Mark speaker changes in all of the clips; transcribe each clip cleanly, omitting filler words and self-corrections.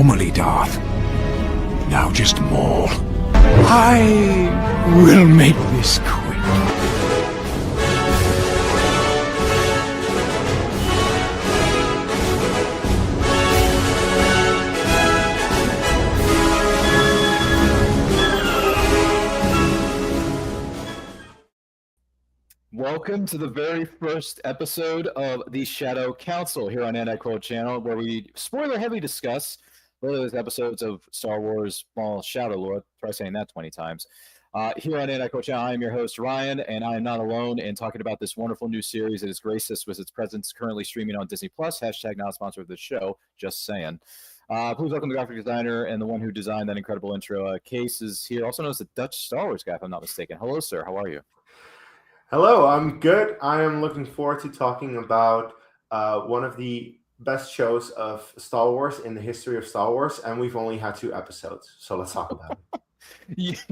Speaker 1: formerly Darth. Now just Maul. I will make this quick.
Speaker 2: Welcome to the very first episode of the Shadow Council here on Anti-Quote Channel, where we spoiler-heavy discuss those episodes of Star Wars Maul Shadow Lord. Try saying that 20 times. Here on Anti-Quote Channel, I am your host, Ryan, and I am not alone in talking about this wonderful new series that has graced us with its presence currently streaming on Disney+, hashtag not a sponsor of the show, just saying. Please welcome the graphic designer and the one who designed that incredible intro. Case is here, also known as the Dutch Star Wars guy, if I'm not mistaken. Hello, sir. How are you?
Speaker 3: Hello, I'm good. I am looking forward to talking about one of the best shows of Star Wars in the history of Star Wars, and we've only had 2 episodes, so let's talk about
Speaker 2: it.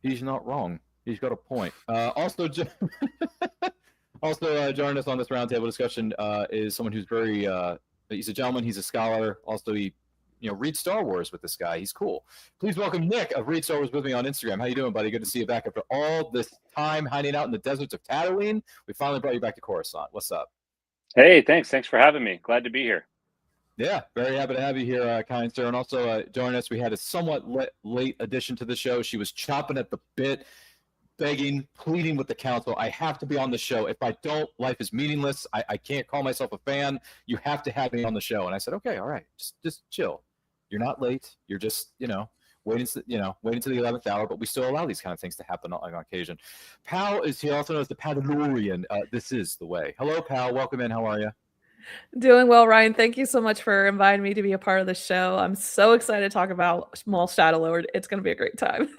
Speaker 2: He's not wrong. He's got a point. Also joining us on this roundtable discussion is someone who's very he's a gentleman. He's a scholar. Also, he read Star Wars with this guy. He's cool. Please welcome Nick of Read Star Wars with me on Instagram. How you doing, buddy? Good to see you back after all this time hiding out in the deserts of Tatooine. We finally brought you back to Coruscant. What's up?
Speaker 4: Hey, thanks for having me. Glad to be here.
Speaker 2: Yeah, very happy to have you here, kind sir. And also joining us, we had a somewhat late addition to the show. She was chopping at the bit, begging, pleading with the council. I have to be on the show. If I don't, life is meaningless. I can't call myself a fan. You have to have me on the show. And I said, okay, all right, just chill. You're not late. You're just, waiting to the 11th hour, but we still allow these kind of things to happen on occasion. Pal is here, also known as the Padalorian. This is the way. Hello, Pal. Welcome in. How are you?
Speaker 5: Doing well, Ryan. Thank you so much for inviting me to be a part of the show. I'm so excited to talk about Maul Shadow Lord. It's going to be a great time.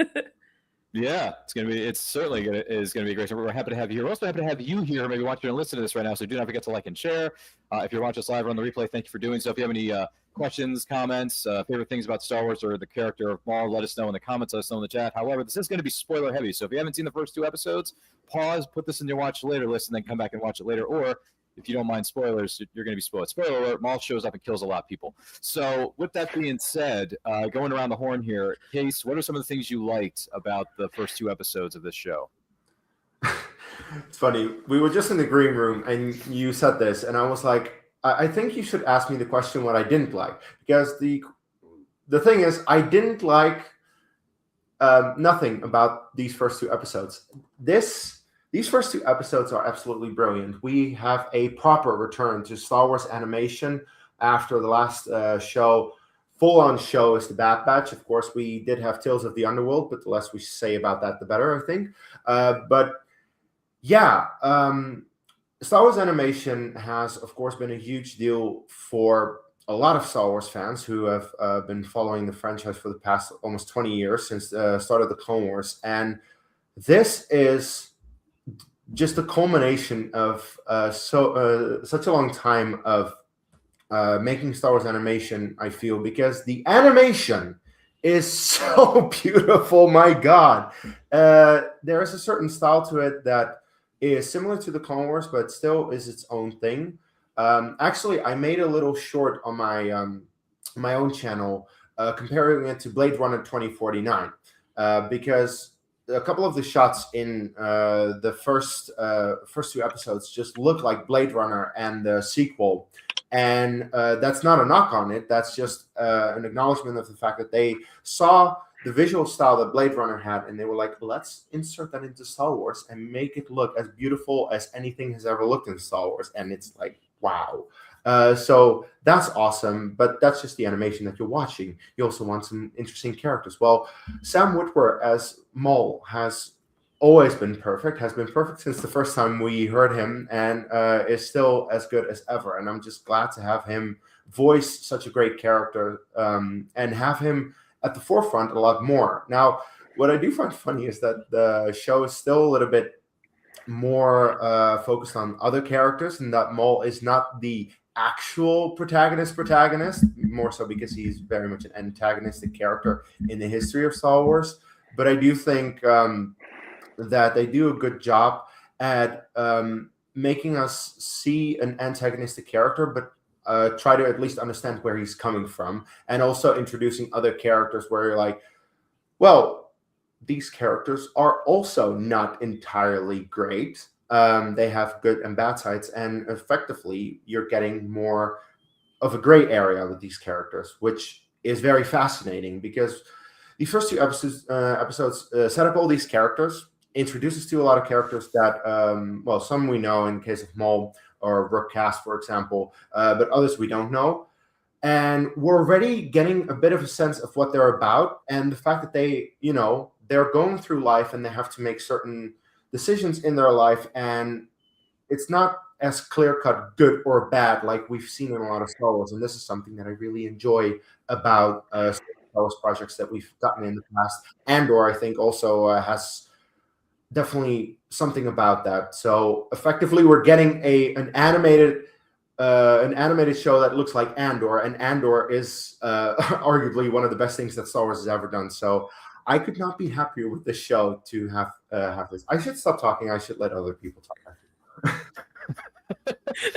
Speaker 2: Yeah, it's certainly going to be a great time. We're happy to have you here. We're also happy to have you here, maybe watching and listening to this right now. So do not forget to like and share. If you're watching us live or on the replay, thank you for doing so. If you have any questions, comments, favorite things about Star Wars or the character of Maul, let us know in the comments, let us know in the chat. However, this is going to be spoiler heavy. So if you haven't seen the first 2 episodes, pause, put this in your watch later list, and then come back and watch it later. Or if you don't mind spoilers, you're going to be spoiled. Spoiler alert, Maul shows up and kills a lot of people. So with that being said, going around the horn here, Case, what are some of the things you liked about the first 2 episodes of this show?
Speaker 3: It's funny. We were just in the green room, and you said this, and I was like, I think you should ask me the question what I didn't like. Because the thing is, I didn't like nothing about these first 2 episodes. These first 2 episodes are absolutely brilliant. We have a proper return to Star Wars animation after the last show. Full-on show is the Bad Batch. Of course, we did have Tales of the Underworld, but the less we say about that, the better, I think. Star Wars animation has, of course, been a huge deal for a lot of Star Wars fans who have been following the franchise for the past almost 20 years since the start of the Clone Wars. And this is just a culmination of such a long time of making Star Wars animation, I feel, because the animation is so beautiful. My God. There is a certain style to it that is similar to the Clone Wars, but still is its own thing. Actually, I made a little short on my own channel comparing it to Blade Runner 2049 because a couple of the shots in the first 2 episodes just look like Blade Runner and the sequel. And that's not a knock on it. That's just an acknowledgement of the fact that they saw the visual style that Blade Runner had, and they were like, let's insert that into Star Wars and make it look as beautiful as anything has ever looked in Star Wars. And it's like, wow. So that's awesome, but that's just the animation that you're watching. You also want some interesting characters. Well, Sam Witwer as Maul has always been perfect, has been perfect since the first time we heard him, and is still as good as ever. And I'm just glad to have him voice such a great character and have him at the forefront a lot more. Now, what I do find funny is that the show is still a little bit more focused on other characters, and that Maul is not the actual protagonist, more so because he's very much an antagonistic character in the history of Star Wars. But I do think that they do a good job at making us see an antagonistic character, but try to at least understand where he's coming from, and also introducing other characters where you're like, well, these characters are also not entirely great. They have good and bad sides, and effectively you're getting more of a gray area with these characters, which is very fascinating because the first two episodes set up all these characters, introduces to a lot of characters that, well, some we know in the case of Maul or Rook Cast, for example, but others we don't know. And we're already getting a bit of a sense of what they're about, and the fact that they, they're going through life and they have to make certain decisions in their life, and it's not as clear-cut good or bad like we've seen in a lot of Star Wars. And this is something that I really enjoy about Star Wars projects that we've gotten in the past. Andor, I think, also has definitely something about that. So effectively, we're getting an animated show that looks like Andor, and Andor is arguably one of the best things that Star Wars has ever done. So I could not be happier with this show to have this. I should stop talking. I should let other people talk.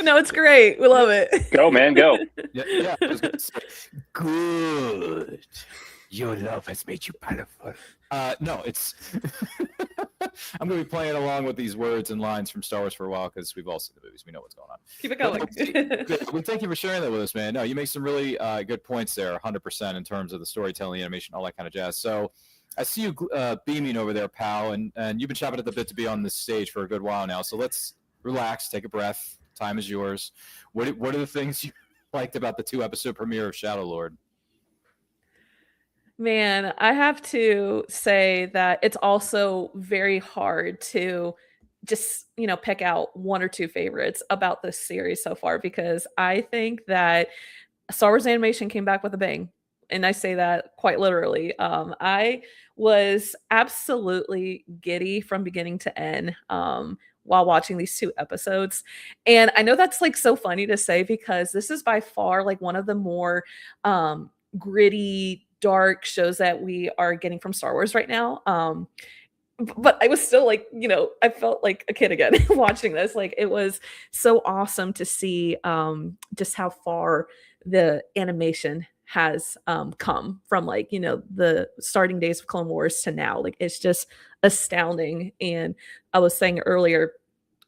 Speaker 5: No, it's great. We love it.
Speaker 4: Go, man, go.
Speaker 2: Yeah. I was gonna say,
Speaker 1: Good. Your love has made you powerful.
Speaker 2: no, it's. I'm going to be playing along with these words and lines from Star Wars for a while because we've all seen the movies. We know what's going on.
Speaker 5: Keep it going.
Speaker 2: Good. Well, thank you for sharing that with us, man. No, you make some really good points there, 100% in terms of the storytelling, animation, all that kind of jazz. So I see you beaming over there, pal, and you've been chopping at the bit to be on this stage for a good while now. So let's relax, take a breath. Time is yours. What are the things you liked about the 2-episode premiere of Shadow Lord?
Speaker 5: Man, I have to say that it's also very hard to just, pick out one or two favorites about this series so far, because I think that Star Wars animation came back with a bang. And I say that quite literally. I was absolutely giddy from beginning to end while watching these 2 episodes. And I know that's like so funny to say because this is by far like one of the more gritty, dark shows that we are getting from Star Wars right now. But I was still like, I felt like a kid again watching this. Like, it was so awesome to see just how far the animation has come from, like, the starting days of Clone Wars to now. Like, it's just astounding. And I was saying earlier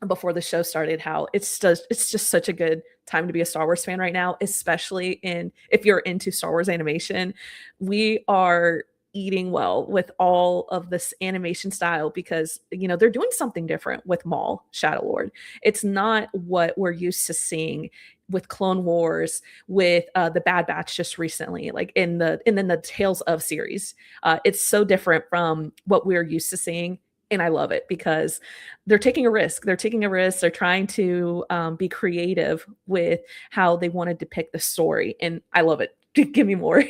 Speaker 5: before the show started how it's just such a good time to be a Star Wars fan right now, especially if you're into Star Wars animation. We are eating well with all of this animation style because they're doing something different with Maul, Shadow Lord. It's not what we're used to seeing with Clone Wars, with the Bad Batch just recently, like in the Tales of series. It's so different from what we're used to seeing. And I love it because they're taking a risk. They're trying to be creative with how they want to depict the story. And I love it. Give me more,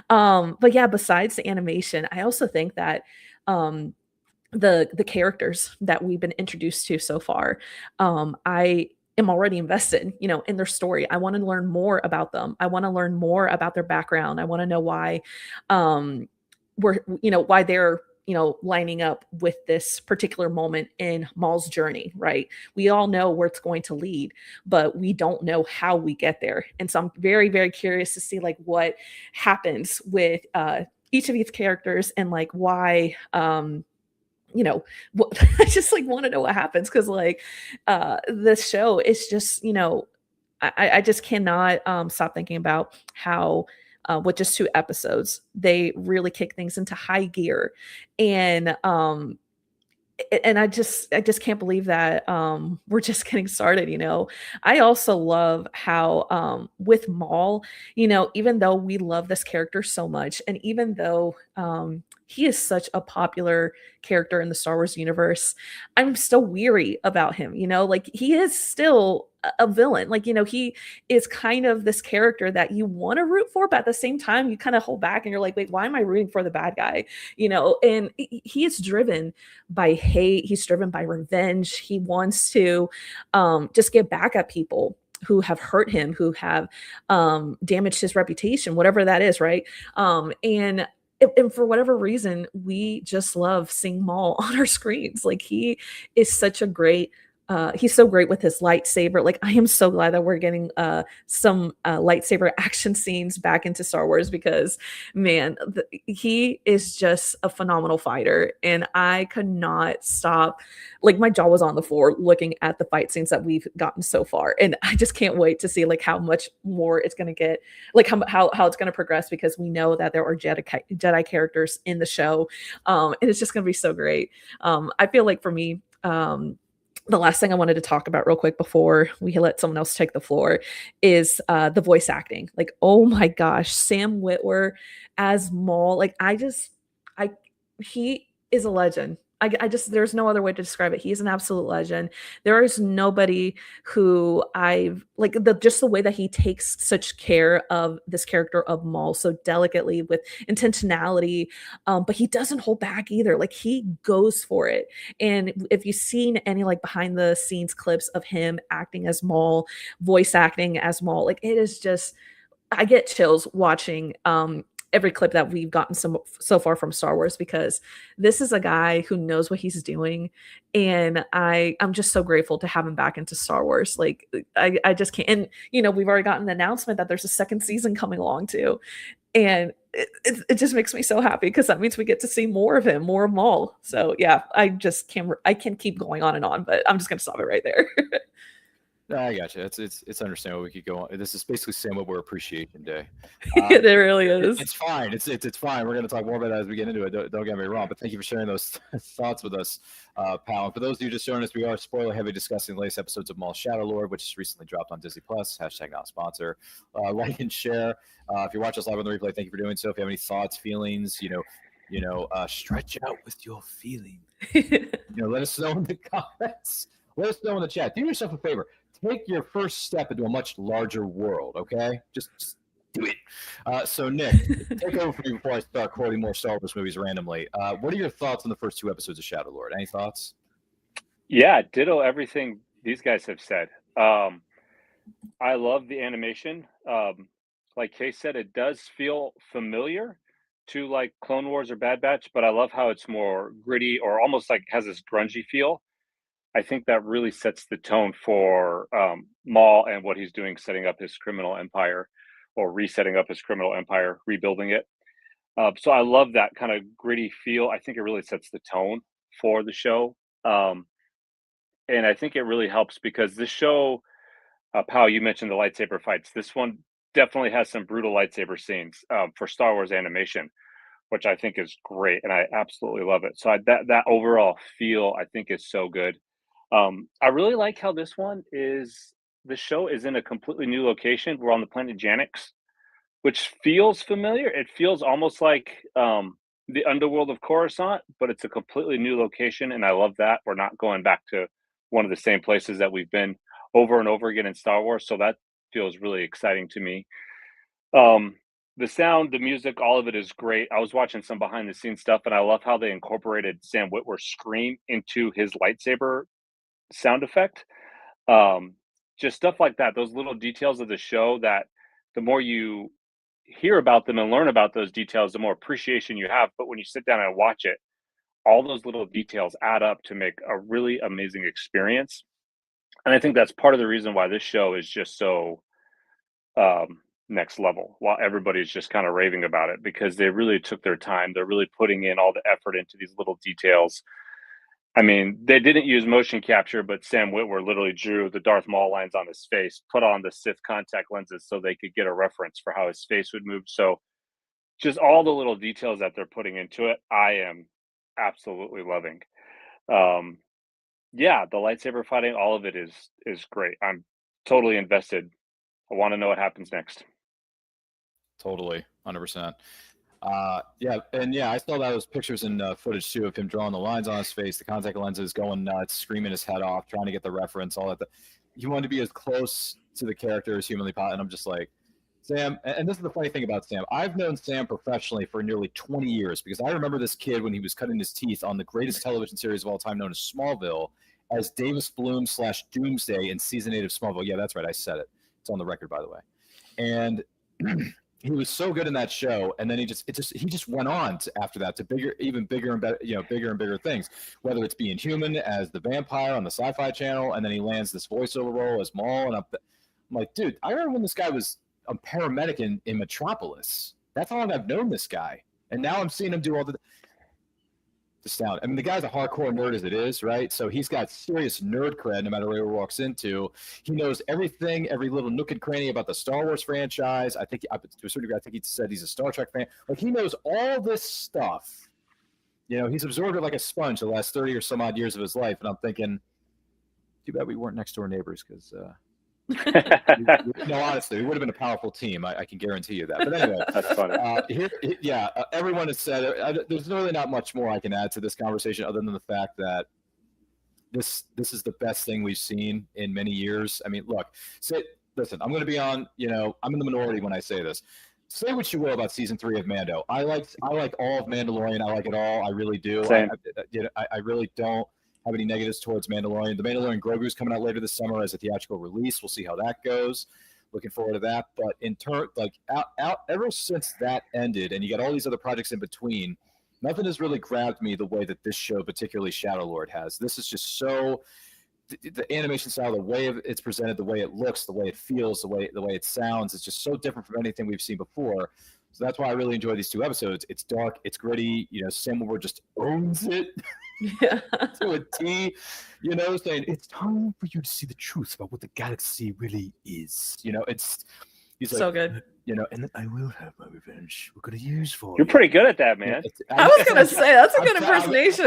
Speaker 5: But yeah, besides the animation, I also think that the characters that we've been introduced to so far, I am already invested, in their story. I want to learn more about them. I want to learn more about their background. I want to know why why they're lining up with this particular moment in Maul's journey, right? We all know where it's going to lead, but we don't know how we get there. And so I'm very, very curious to see like what happens with each of these characters and like why, I just like want to know what happens. Cause like this show is just, I just cannot stop thinking about how with just 2 episodes, they really kick things into high gear. And I just can't believe that we're just getting started. I also love how with Maul, even though we love this character so much, and even though he is such a popular character in the Star Wars universe, I'm still weary about him. Like, he is still a villain. Like, he is kind of this character that you want to root for, but at the same time you kind of hold back and you're like, wait, why am I rooting for the bad guy? And he is driven by hate. He's driven by revenge. He wants to just get back at people who have hurt him, who have damaged his reputation, whatever that is, right? And for whatever reason, we just love seeing Maul on our screens. Like, he is such a great he's so great with his lightsaber. Like, I am so glad that we're getting some lightsaber action scenes back into Star Wars, because man, he is just a phenomenal fighter, and I could not stop. Like, my jaw was on the floor looking at the fight scenes that we've gotten so far, and I just can't wait to see like how much more it's going to get, like how it's going to progress, because we know that there are Jedi characters in the show, and it's just going to be so great. I feel like for me, the last thing I wanted to talk about real quick before we let someone else take the floor is the voice acting. Like, oh my gosh, Sam Witwer as Maul. Like, he is a legend. I just, there's no other way to describe it. He's an absolute legend. There is nobody who I've like just the way that he takes such care of this character of Maul so delicately with intentionality, but he doesn't hold back either. Like, he goes for it. And if you've seen any like behind the scenes clips of him acting as Maul, voice acting as Maul, like, it is just, I get chills watching every clip that we've gotten so far from Star Wars, because this is a guy who knows what he's doing, and I'm just so grateful to have him back into Star Wars. Like, I just can't. And we've already gotten the announcement that there's a second season coming along too, and it just makes me so happy, because that means we get to see more of him, more of Maul. So yeah, I can keep going on and on, but I'm just gonna stop it right there.
Speaker 2: I got you. It's understandable. We could go on. This is basically Sam Witwer Appreciation Day.
Speaker 5: It really is.
Speaker 2: It's fine. It's fine. We're going to talk more about that as we get into it. Don't get me wrong. But thank you for sharing those thoughts with us, pal. And for those of you just joining us, we are spoiler heavy discussing the latest episodes of Maul Shadow Lord, which is recently dropped on Disney Plus. # not a sponsor. Like and share. If you watch us live on the replay, thank you for doing so. If you have any thoughts, feelings, stretch out with your feeling. Let us know in the comments. Let us know in the chat. Do yourself a favor. Take your first step into a much larger world, okay? Just do it. So, Nick, take over for me before I start quoting more Star Wars movies randomly. What are your thoughts on the first 2 episodes of Shadow Lord? Any thoughts?
Speaker 4: Yeah, ditto everything these guys have said. I love the animation. Like Kay said, it does feel familiar to like Clone Wars or Bad Batch, but I love how it's more gritty, or almost like has this grungy feel. I think that really sets the tone for Maul and what he's doing, setting up his criminal empire, or resetting up his criminal empire, rebuilding it. So I love that kind of gritty feel. I think it really sets the tone for the show. And I think it really helps because this show, Pal, you mentioned the lightsaber fights. This one definitely has some brutal lightsaber scenes for Star Wars animation, which I think is great. And I absolutely love it. So that overall feel, I think, is so good. I really like how this one is. The show is in a completely new location. We're on the planet Janix, which feels familiar. It feels almost like the underworld of Coruscant, but it's a completely new location, and I love that. We're not going back to one of the same places that we've been over and over again in Star Wars, so that feels really exciting to me. The sound, the music, all of it is great. I was watching some behind the scenes stuff, and I love how they incorporated Sam Witwer's scream into his lightsaber sound effect. Just stuff like that, those little details of the show, that the more you hear about them and learn about those details, the more appreciation you have. But when you sit down and watch it, all those little details add up to make a really amazing experience. And I think that's part of the reason why this show is just so next level, while everybody's just kind of raving about it, because they really took their time. They're really putting in all the effort into these little details. I mean, they didn't use motion capture, but Sam Witwer literally drew the Darth Maul lines on his face, put on the Sith contact lenses so they could get a reference for how his face would move. So just all the little details that they're putting into it, I am absolutely loving. Yeah, the lightsaber fighting, all of it is great. I'm totally invested. I want to know what happens next.
Speaker 2: Totally, 100%. I saw those pictures and footage too of him drawing the lines on his face, the contact lenses, going nuts, screaming his head off, trying to get the reference, all that. He wanted to be as close to the character as humanly possible, and I'm just like, Sam. And this is the funny thing about Sam. I've known Sam professionally for nearly 20 years, because I remember this kid when he was cutting his teeth on the greatest television series of all time, known as Smallville, as Davis Bloom / Doomsday in season 8 of Smallville. Yeah, that's right. I said it. It's on the record, by the way. And he was so good in that show, and then he just went on after that to even bigger and better, bigger and bigger things. Whether it's being human as the vampire on the Sci-Fi Channel, and then he lands this voiceover role as Maul, and I'm like, dude, I remember when this guy was a paramedic in Metropolis. That's how long I've known this guy, and now I'm seeing him do all the. Astounding. I mean, the guy's a hardcore nerd as it is, right? So he's got serious nerd cred no matter where he walks into. He knows everything, every little nook and cranny about the Star Wars franchise. I think, to a certain degree, I think he said he's a Star Trek fan. Like, he knows all this stuff. He's absorbed it like a sponge the last 30 or some odd years of his life. And I'm thinking, too bad we weren't next door neighbors, because no, honestly, it would have been a powerful team. I can guarantee you that. But anyway,
Speaker 4: That's funny.
Speaker 2: Everyone has said there's really not much more I can add to this conversation other than the fact that this is the best thing we've seen in many years. I mean, look, listen, I'm going to be on. I'm in the minority when I say this. Say what you will about season 3 of Mando. I like all of Mandalorian. I like it all. I really do.
Speaker 4: Same.
Speaker 2: I really don't have any negatives towards Mandalorian. The Mandalorian Grogu's coming out later this summer as a theatrical release. We'll see how that goes. Looking forward to that. But in turn, ever since that ended, and you got all these other projects in between, nothing has really grabbed me the way that this show, particularly Shadow Lord, has. This is just so the animation style, the way it's presented, the way it looks, the way it feels, the way it sounds. It's just so different from anything we've seen before. So that's why I really enjoy these 2 episodes. It's dark, it's gritty. Sam Witwer just owns it.
Speaker 5: Yeah.
Speaker 2: To a T, saying it's time for you to see the truth about what the galaxy really is. He's
Speaker 5: So
Speaker 2: like,
Speaker 5: good.
Speaker 2: And then I will have my revenge. We're gonna use for
Speaker 4: You're pretty good at that, man.
Speaker 5: I was gonna say that's a good impersonation.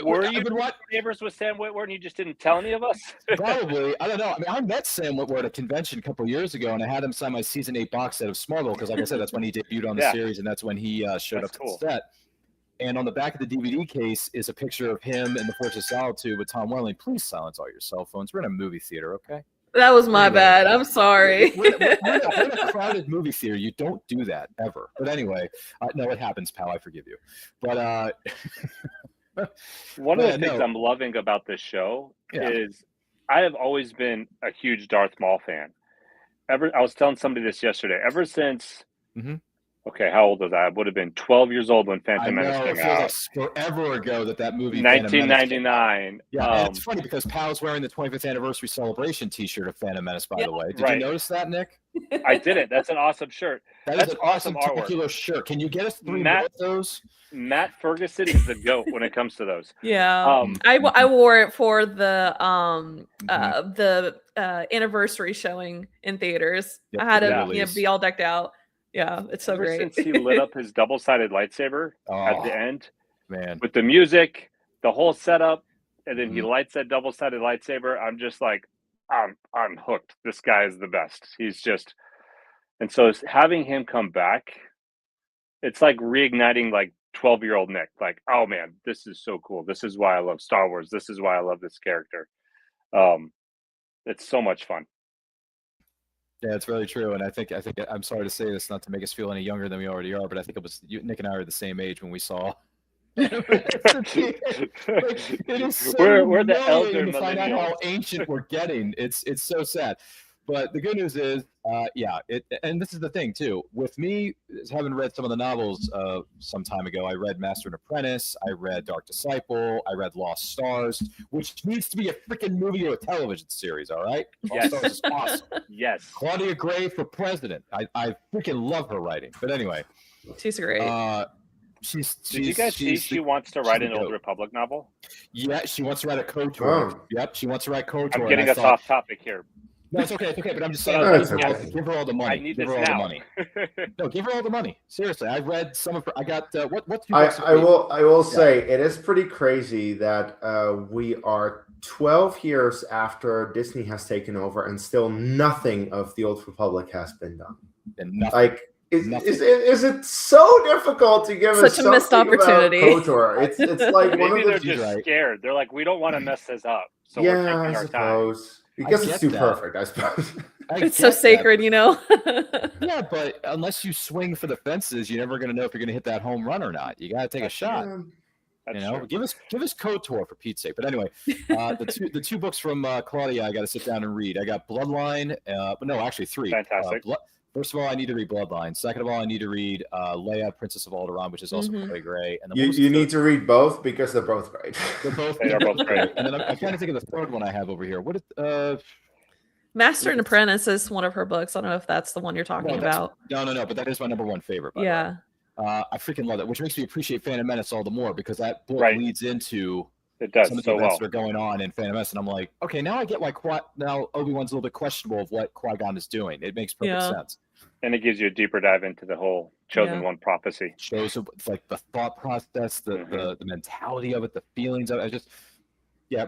Speaker 4: Were you neighbors with Sam Witwer and you just didn't tell any of us?
Speaker 2: Probably. I don't know. I mean, I met Sam Witwer at a convention a couple of years ago, and I had him sign my season 8 box set of Smallville because, like I said, that's when he debuted on the series, and that's when he showed up to the set. And on the back of the DVD case is a picture of him in the Fortress of Solitude with Tom Welling. Please silence all your cell phones. We're in a movie theater, okay?
Speaker 5: That was my bad. I'm sorry.
Speaker 2: We're in a crowded movie theater. You don't do that ever. But anyway, no, it happens, pal. I forgive you. But
Speaker 4: one of the things I'm loving about this show is I have always been a huge Darth Maul fan. I was telling somebody this yesterday. Ever since. Mm-hmm. Okay, how old was I? I would have been 12 years old when Phantom Menace came out.
Speaker 2: Like forever ago that movie.
Speaker 4: 1999.
Speaker 2: Yeah, it's funny because Pal's wearing the 25th anniversary celebration T-shirt of Phantom Menace, by the way. Did you notice that, Nick?
Speaker 4: I didn't. That's an awesome shirt.
Speaker 2: That's an awesome artwork. Shirt. Can you get us 3 more of those?
Speaker 4: Matt Ferguson is the GOAT when it comes to those.
Speaker 5: Yeah, I wore it for the anniversary showing in theaters. Yep, I had to be all decked out. Yeah, it's so great.
Speaker 4: Since he lit up his double-sided lightsaber at the end,
Speaker 2: man,
Speaker 4: with the music, the whole setup, and then he lights that double-sided lightsaber, I'm just like, I'm hooked. This guy is the best. He's just, and so having him come back, it's like reigniting like 12-year-old Nick. Like, oh man, this is so cool. This is why I love Star Wars. This is why I love this character. It's so much fun.
Speaker 2: Yeah, it's really true, and I think I'm sorry to say this, not to make us feel any younger than we already are, but I think Nick and I are the same age when we saw. It is so
Speaker 4: we're the elder
Speaker 2: to find out how ancient we're getting. It's so sad, but the good news is, and this is the thing too. With me, having read some of the novels some time ago, I read Master and Apprentice, I read Dark Disciple, I read Lost Stars, which needs to be a freaking movie or a television series. All right, Lost Stars is awesome.
Speaker 4: Yes,
Speaker 2: Claudia Gray for president. I freaking love her writing. But anyway,
Speaker 5: she's great.
Speaker 4: Did you guys see she wants to write an Old Republic novel?
Speaker 2: Yeah, she wants to write a KOTOR. Yep, she wants to write KOTOR.
Speaker 4: I'm getting us off topic here.
Speaker 2: No, it's okay. But I'm just saying, give her all the money.
Speaker 4: I need
Speaker 2: give her all the money. No, give her all the money. Seriously, I read some of her. I got what's your
Speaker 3: I will say it is pretty crazy that we are 12 years after Disney has taken over, and still nothing of the Old Republic has been done.
Speaker 2: And nothing.
Speaker 3: Like, is it so difficult to give us
Speaker 5: such a missed opportunity?
Speaker 3: KOTOR? It's like
Speaker 4: maybe one of they're just scared. They're like, we don't want to mess this up, so we're taking our time.
Speaker 3: Because it's too perfect, I suppose.
Speaker 5: It's so sacred,
Speaker 2: Yeah, but unless you swing for the fences, you're never going to know if you're going to hit that home run or not. You got to take a shot. True. Give us KOTOR for Pete's sake. But anyway, the two books from Claudia, I got to sit down and read. I got Bloodline, but no, actually 3.
Speaker 4: Fantastic.
Speaker 2: First of all, I need to read Bloodline. Second of all, I need to read Leia, Princess of Alderaan, which is also really great. And
Speaker 3: you need to read both because they're both great.
Speaker 2: They are both great. And then I'm trying to think of the third one I have over here. What is
Speaker 5: Master and Apprentice is one of her books. I don't know if that's the one you're talking about.
Speaker 2: No, but that is my number one favorite. By
Speaker 5: yeah.
Speaker 2: the way. I freaking love that, which makes me appreciate Phantom Menace all the more because that book leads into some of the events that are going on in Phantom Menace, and I'm like, okay, now I get why now Obi-Wan's a little bit questionable of what Qui-Gon is doing. It makes perfect sense.
Speaker 4: And it gives you a deeper dive into the whole Chosen One prophecy.
Speaker 2: Shows like the thought process, the mentality of it, the feelings of it.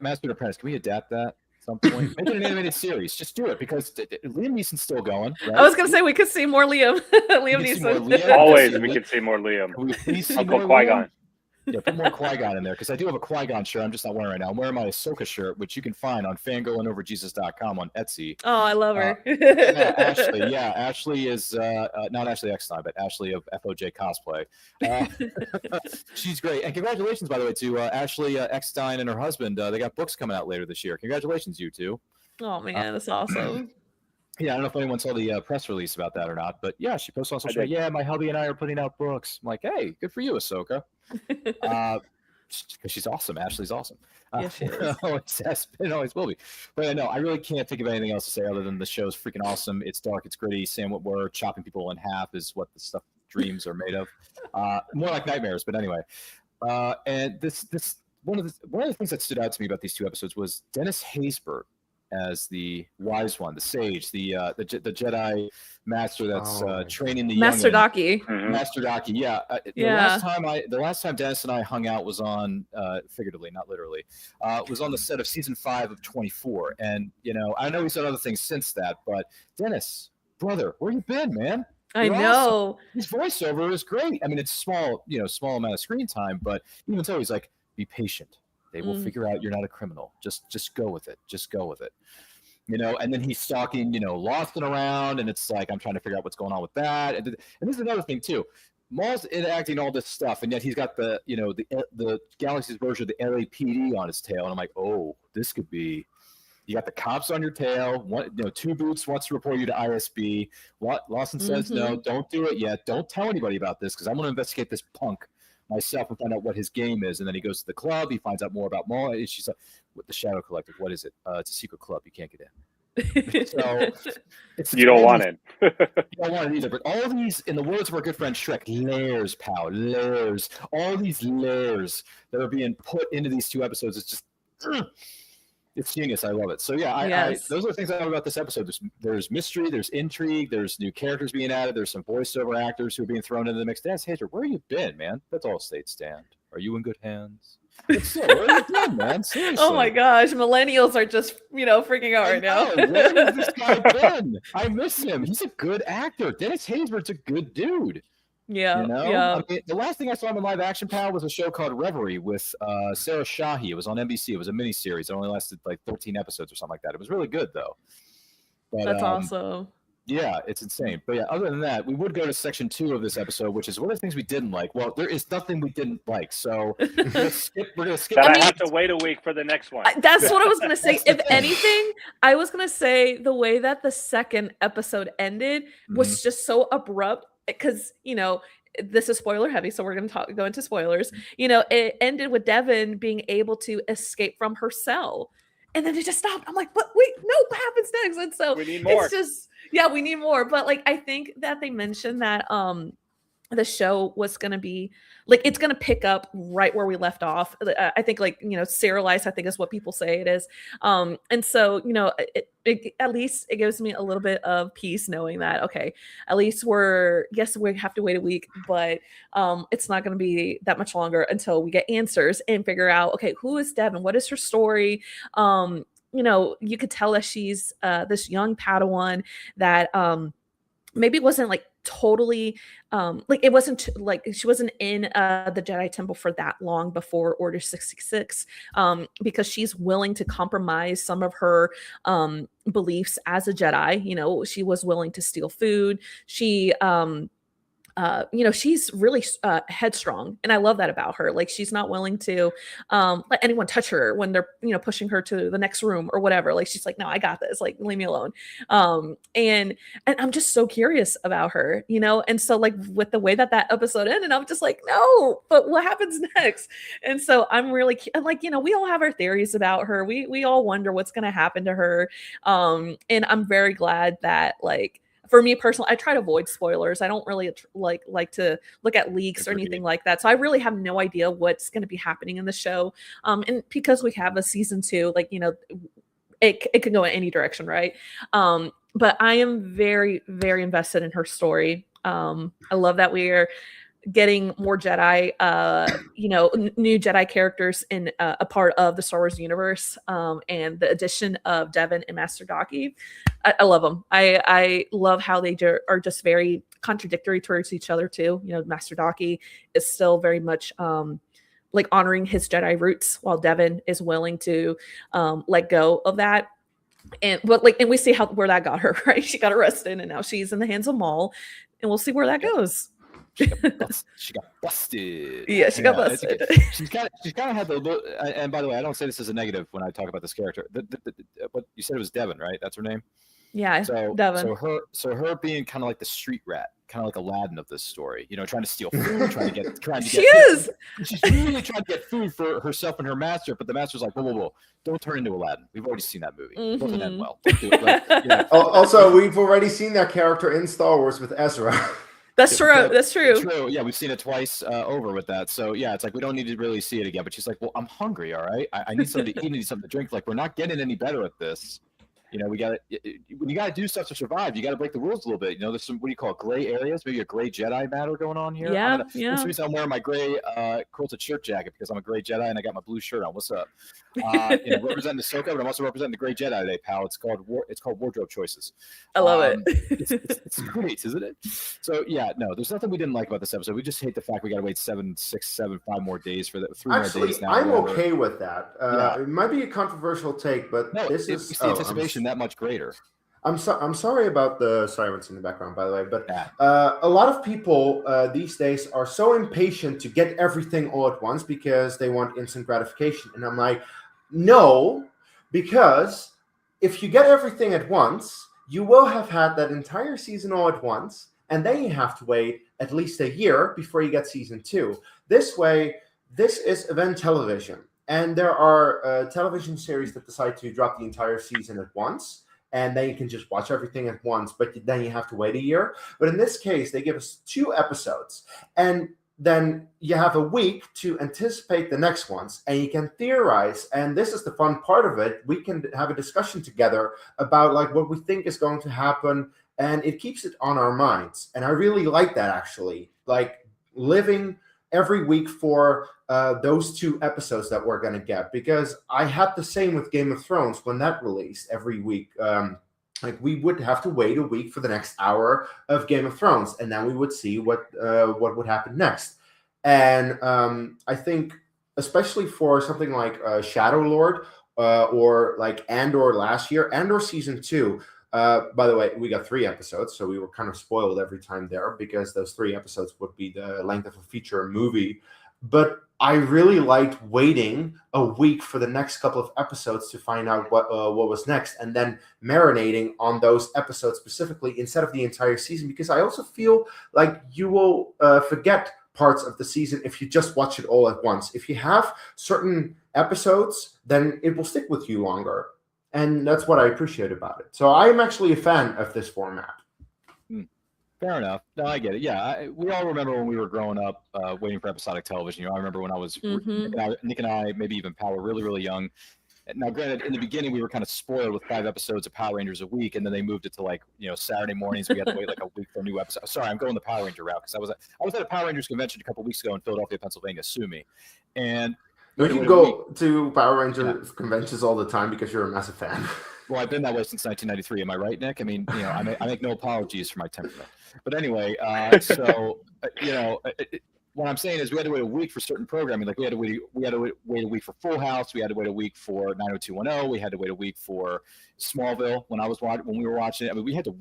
Speaker 2: Master and Apprentice. Can we adapt that? Some point, make it an animated series. Just do it because Liam Neeson's still going. Right?
Speaker 5: I was gonna say we could see more Liam. Liam Neeson.
Speaker 4: Always, we could see more Liam.
Speaker 2: Can we please see
Speaker 4: Uncle
Speaker 2: more
Speaker 4: Qui-Gon.
Speaker 2: Yeah, put more Qui-Gon in there because I do have a Qui-Gon shirt. I'm just not wearing right now. I'm wearing my Ahsoka shirt, which you can find on fangoingoverjesus.com on Etsy.
Speaker 5: Oh, I love her.
Speaker 2: Ashley. Yeah, Ashley is not Ashley Eckstein, but Ashley of FOJ Cosplay. She's great. And congratulations, by the way, to Ashley Eckstein and her husband. They got books coming out later this year. Congratulations, you two.
Speaker 5: Oh, man, that's awesome.
Speaker 2: Yeah, I don't know if anyone saw the press release about that or not, but yeah, she posted on social media. Yeah, my hubby and I are putting out books. I'm like, hey, good for you, Ahsoka. Because she's awesome. Ashley's awesome.
Speaker 5: Yes, she is.
Speaker 2: It always will be. But no, I really can't think of anything else to say other than the show's freaking awesome. It's dark, it's gritty. Sam Witwer chopping people in half is what the stuff dreams are made of. More like nightmares, but anyway. And this one of the things that stood out to me about these two episodes was Dennis Haysbert as the wise one, the sage, the Jedi master that's training the
Speaker 5: Master
Speaker 2: youngin.
Speaker 5: Daki.
Speaker 2: Master Daki, yeah. The last time Dennis and I hung out was on, figuratively, not literally, was on the set of season 5 of 24. And I know he's done other things since that, but Dennis, brother, where you been, man?
Speaker 5: I know.
Speaker 2: Awesome. His voiceover is great. I mean, it's small amount of screen time, but even so, he's like, be patient. They will figure out you're not a criminal. Just go with it. Just go with it. And then he's stalking, Lawson around, and it's like I'm trying to figure out what's going on with that. And this is another thing too. Maul's enacting all this stuff, and yet he's got the Galaxy's version of the LAPD on his tail, and I'm like, oh, this could be. You got the cops on your tail. Two Boots wants to report you to ISB. Lawson says no, don't do it yet. Don't tell anybody about this because I'm going to investigate this punk myself and find out what his game is. And then he goes to the club. He finds out more about Maul. And she's like, "What the Shadow Collective? What is it? It's a secret club. You can't get in." So
Speaker 4: you don't want it.
Speaker 2: You don't want it either. But all of these, in the words of our good friend Shrek, layers, pal, layers. All these layers that are being put into these two episodes. It's just. It's genius. I love it. So yeah, those are the things I love about this episode. There's mystery, there's intrigue, there's new characters being added, there's some voiceover actors who are being thrown into the mix. Dan Hater, where you been, man? That's all state stand. Are you in good hands? Where you been, man? Seriously.
Speaker 5: Oh my gosh, millennials are just freaking out right now.
Speaker 2: Where has this guy been? I miss him. He's a good actor. Dennis Haysbert's a good dude.
Speaker 5: Yeah,
Speaker 2: I mean, the last thing I saw him in live action, pal, was a show called Reverie with Sarah Shahi. It was on NBC. It was a miniseries. It only lasted like 13 episodes or something like that. It was really good, though. But,
Speaker 5: that's awesome.
Speaker 2: Yeah, it's insane. But yeah, other than that, we would go to section 2 of this episode, which is what are the things we didn't like? Well, there is nothing we didn't like. So we're going to skip.
Speaker 4: I have to wait a week for the next one.
Speaker 5: That's what I was going to say. If anything, I was going to say the way that the second episode ended was just so abrupt. Because this is spoiler heavy, so we're going to go into spoilers. It ended with Devin being able to escape from her cell, and then it just stopped. I'm like, but wait, no, what happens next? And so
Speaker 4: we need more.
Speaker 5: It's just we need more. But I think that they mentioned that the show was going to be it's going to pick up right where we left off. I think serialized, I think is what people say it is. And so, at least it gives me a little bit of peace knowing that, okay, at least we have to wait a week, but it's not going to be that much longer until we get answers and figure out, okay, who is Devin? What is her story? You could tell that she's this young Padawan that maybe wasn't totally it wasn't she wasn't in the Jedi Temple for that long before Order 66 because she's willing to compromise some of her beliefs as a Jedi. She was willing to steal food. She she's really headstrong, and I love that about her. Like, she's not willing to let anyone touch her when they're, pushing her to the next room or whatever. Like, she's like, no, I got this. Like, leave me alone. And I'm just so curious about her, And so, like, with the way that episode ended, I'm just like, no, but what happens next? And so I'm really like, we all have our theories about her. We all wonder what's going to happen to her. And I'm very glad that, like, for me personally, I try to avoid spoilers. I don't really like to look at leaks or anything like that. So I really have no idea what's going to be happening in the show. And because we have a season 2, like, it could go in any direction, right? But I am very, very invested in her story. I love that we are getting more Jedi, new Jedi characters in a part of the Star Wars universe, and the addition of Devin and Master Daki. I love them. I love how they are just very contradictory towards each other too. Master Daki is still very much like honoring his Jedi roots, while Devin is willing to let go of that. And we see where that got her, right? She got arrested, and now she's in the hands of Maul, and we'll see where that goes.
Speaker 2: She got busted.
Speaker 5: Yeah, she got busted.
Speaker 2: She's kind of had the. And by the way, I don't say this as a negative when I talk about this character. What you said, it was Devin, right? That's her name.
Speaker 5: Yeah, Devin.
Speaker 2: So her being kind of like the street rat, kind of like Aladdin of this story. Trying to steal food, She's really trying to get food for herself and her master, but the master's like, whoa, don't turn into Aladdin. We've already seen that movie. It doesn't end well. Don't do it.
Speaker 3: Also, we've already seen that character in Star Wars with Ezra.
Speaker 5: That's true. That's true.
Speaker 2: True. Yeah, we've seen it twice over with that. So yeah, it's like we don't need to really see it again. But she's like, well, I'm hungry. All right, I need something to eat. I need something to drink. Like, we're not getting any better at this. We got to, when you got to do stuff to survive, you got to break the rules a little bit. There's some, what do you call it, gray areas, maybe a gray Jedi matter going on here.
Speaker 5: Yeah.
Speaker 2: This reason I'm wearing my gray quilted shirt jacket, because I'm a gray Jedi and I got my blue shirt on. What's up? Representing Ahsoka, but I'm also representing the gray Jedi today, pal. It's called wardrobe choices.
Speaker 5: I love it.
Speaker 2: It's great, isn't it? So yeah, no, there's nothing we didn't like about this episode. We just hate the fact we got to wait 5 more days for that. 3 more days now.
Speaker 3: I'm okay with that. It might be a controversial take, but this is
Speaker 2: the anticipation that much greater.
Speaker 3: I'm sorry about the sirens in the background, by the way, but a lot of people these days are so impatient to get everything all at once because they want instant gratification. And I'm like, no, because if you get everything at once, you will have had that entire season all at once, and then you have to wait at least a year before you get season 2. This way, this is event television, and there are television series that decide to drop the entire season at once, and then you can just watch everything at once, but then you have to wait a year. But in this case, they give us 2 episodes, and then you have a week to anticipate the next ones, and you can theorize. And this is the fun part of it. We can have a discussion together about like what we think is going to happen, and it keeps it on our minds. And I really like that, actually, like living every week for those 2 episodes that we're going to get, because I had the same with Game of Thrones when that released every week. Like, we would have to wait a week for the next hour of Game of Thrones, and then we would see what would happen next. And I think, especially for something like Shadow Lord or like Andor last year, Andor season 2. By the way, we got 3 episodes, so we were kind of spoiled every time there, because those 3 episodes would be the length of a feature movie. But I really liked waiting a week for the next couple of episodes to find out what was next, and then marinating on those episodes specifically instead of the entire season, because I also feel like you will forget parts of the season if you just watch it all at once. If you have certain episodes, then it will stick with you longer. And that's what I appreciate about it. So I'm actually a fan of this format.
Speaker 2: Fair enough. No, I get it. Yeah, we all remember when we were growing up, waiting for episodic television. I remember when I was Nick and I, maybe even Power, really, really young. Now, granted, in the beginning, we were kind of spoiled with 5 episodes of Power Rangers a week, and then they moved it to like Saturday mornings. We had to wait like a week for a new episode. Sorry, I'm going the Power Ranger route, because I was at a Power Rangers convention a couple of weeks ago in Philadelphia, Pennsylvania. Sue me. And
Speaker 3: you go to Power Rangers conventions all the time because you're a massive fan.
Speaker 2: Well, I've been that way since 1993. Am I right, Nick? I mean, I make no apologies for my temperament. But anyway, what I'm saying is we had to wait a week for certain programming. Like we had to wait a week for Full House. We had to wait a week for 90210. We had to wait a week for Smallville when we were watching it. I mean, we had to.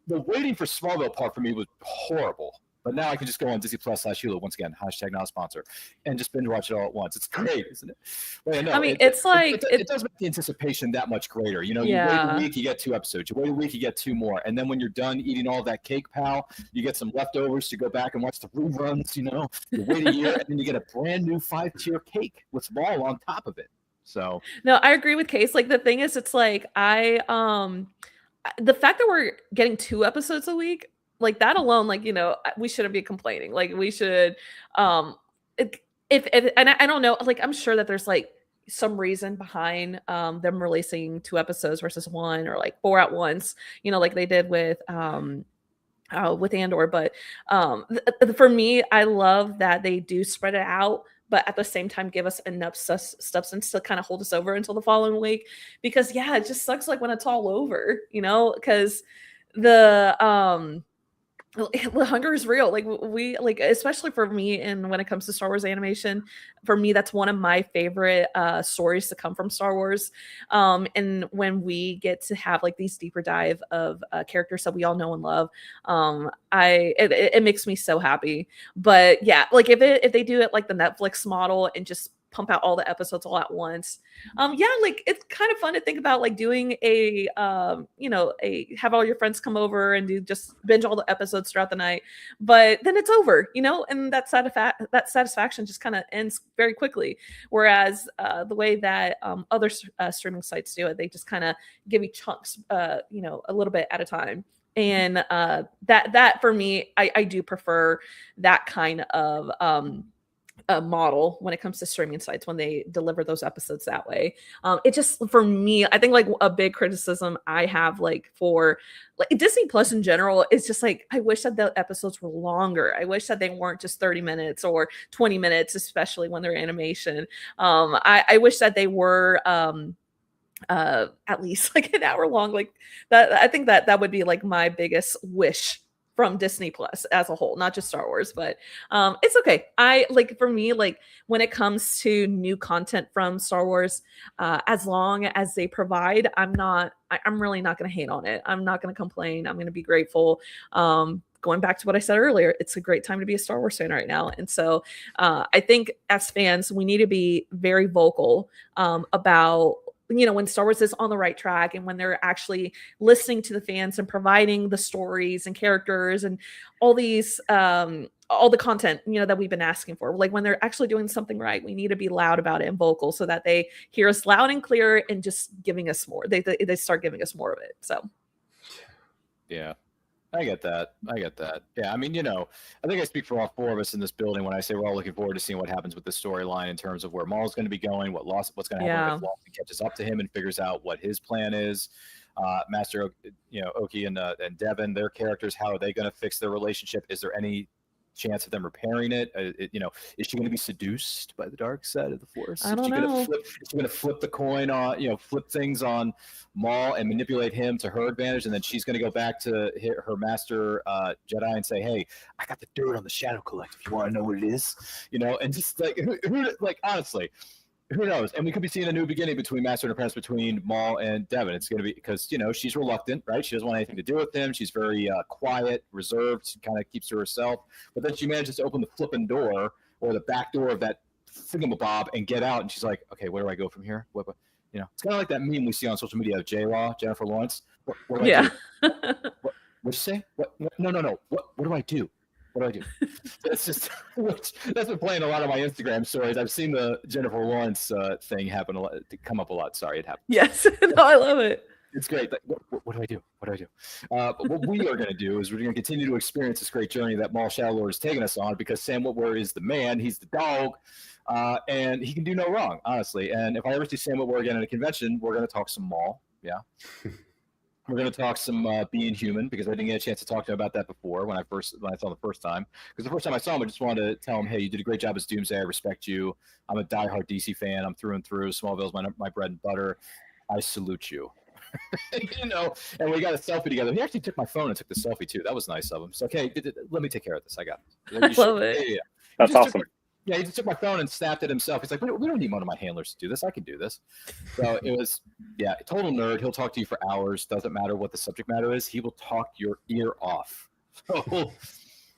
Speaker 2: The waiting for Smallville part for me was horrible. But now I can just go on Disney Plus /Hulu, once again, hashtag not a sponsor, and just binge watch it all at once. It's great, isn't it? Well, yeah, no,
Speaker 5: I mean, it's like
Speaker 2: it does make the anticipation that much greater. You know, you wait
Speaker 5: Yeah.
Speaker 2: a week, you get 2 episodes. You wait a week, you get 2 more. And then when you're done eating all that cake, pal, you get some leftovers to go back and watch the reruns, you know. You wait a year, and then you get a brand new 5-tier cake with Maul on top of it. So
Speaker 5: No, I agree with Case. Like the thing is, it's like the fact that we're getting 2 episodes a week, like that alone, like, you know, we shouldn't be complaining. Like we should, if and I don't know, like I'm sure that there's like some reason behind them releasing 2 episodes versus 1 or like 4 at once, you know, like they did with Andor. But for me, I love that they do spread it out, but at the same time give us enough substance to kind of hold us over until the following week. Because yeah, it just sucks like when it's all over, you know, because the hunger is real. Like we like, especially for me, and when it comes to Star Wars animation, for me that's one of my favorite stories to come from Star Wars. And when we get to have like these deeper dive of characters that we all know and love, it makes me so happy. But yeah, like if they do it like the Netflix model and just pump out all the episodes all at once, yeah, like it's kind of fun to think about, like doing a you know, have all your friends come over and do just binge all the episodes throughout the night, but then it's over, you know, and that satisfaction just kind of ends very quickly. Whereas the way that other streaming sites do it, they just kind of give you chunks, you know, a little bit at a time. And that for me, I do prefer that kind of a model when it comes to streaming sites when they deliver those episodes that way. It just, for me, I think like a big criticism I have like for like Disney Plus in general is just like, I wish that the episodes were longer. I wish that they weren't just 30 minutes or 20 minutes, especially when they're animation. I wish that they were at least like an hour long. Like that, I think that would be like my biggest wish from Disney Plus as a whole, not just Star Wars. But it's okay. I like, for me, like when it comes to new content from Star Wars, as long as they provide, I'm really not going to hate on it. I'm not going to complain. I'm going to be grateful. Going back to what I said earlier, it's a great time to be a Star Wars fan right now. And so I think as fans, we need to be very vocal about, you know, when Star Wars is on the right track and when they're actually listening to the fans and providing the stories and characters and all these, all the content, you know, that we've been asking for. Like when they're actually doing something right, we need to be loud about it and vocal so that they hear us loud and clear and just giving us more. They start giving us more of it. So,
Speaker 2: yeah. I get that. Yeah, I mean, you know, I think I speak for all 4 of us in this building when I say we're all looking forward to seeing what happens with the storyline in terms of where Maul's going to be going, what's going to happen if Lawson catches up to him and figures out what his plan is. Master, you know, Oki and Devin, their characters, how are they going to fix their relationship? Is there any chance of them repairing it? You know, is she going to be seduced by the dark side of the Force?
Speaker 5: I don't know.
Speaker 2: Is she going to flip the coin on, you know, flip things on Maul and manipulate him to her advantage, and then she's going to go back to her master Jedi and say, "Hey, I got the dirt on the Shadow Collective. You want to know what it is?" You know, and just like, like honestly, who knows? And we could be seeing a new beginning between Master and Apprentice, between Maul and Devin. It's going to be because, you know, she's reluctant, right? She doesn't want anything to do with him. She's very quiet, reserved, kind of keeps to herself. But then she manages to open the flipping door or the back door of that thingamabob and get out. And she's like, okay, where do I go from here? What, you know, it's kind of like that meme we see on social media of J-Law, Jennifer Lawrence. What do I do? What'd you say? No. What do I do? What do I do? It's just that's been playing a lot of my Instagram stories. I've seen the Jennifer Lawrence thing happen a lot, come up a lot. Sorry, it happened.
Speaker 5: Yes, no, I love it.
Speaker 2: It's great. Like, what do I do? But what we are going to do is we're going to continue to experience this great journey that Maul Shadow Lord is taking us on, because Sam Witwer is the man. He's the dog, and he can do no wrong, honestly. And if I ever see Sam Witwer again at a convention, we're going to talk some Maul. Yeah. We're going to talk some being human, because I didn't get a chance to talk to him about that before when I saw him the first time. Because the first time I saw him, I just wanted to tell him, hey, you did a great job as Doomsday. I respect you. I'm a diehard DC fan. I'm through and through. Smallville's my bread and butter. I salute you. You know, and we got a selfie together. He actually took my phone and took the selfie too. That was nice of him. So, okay, let me take care of this. I got it.
Speaker 5: I love it.
Speaker 2: Yeah.
Speaker 4: That's awesome.
Speaker 2: Yeah, he just took my phone and snapped it himself. He's like, we don't need one of my handlers to do this. I can do this. So it was, yeah, total nerd. He'll talk to you for hours. Doesn't matter what the subject matter is. He will talk your ear off. So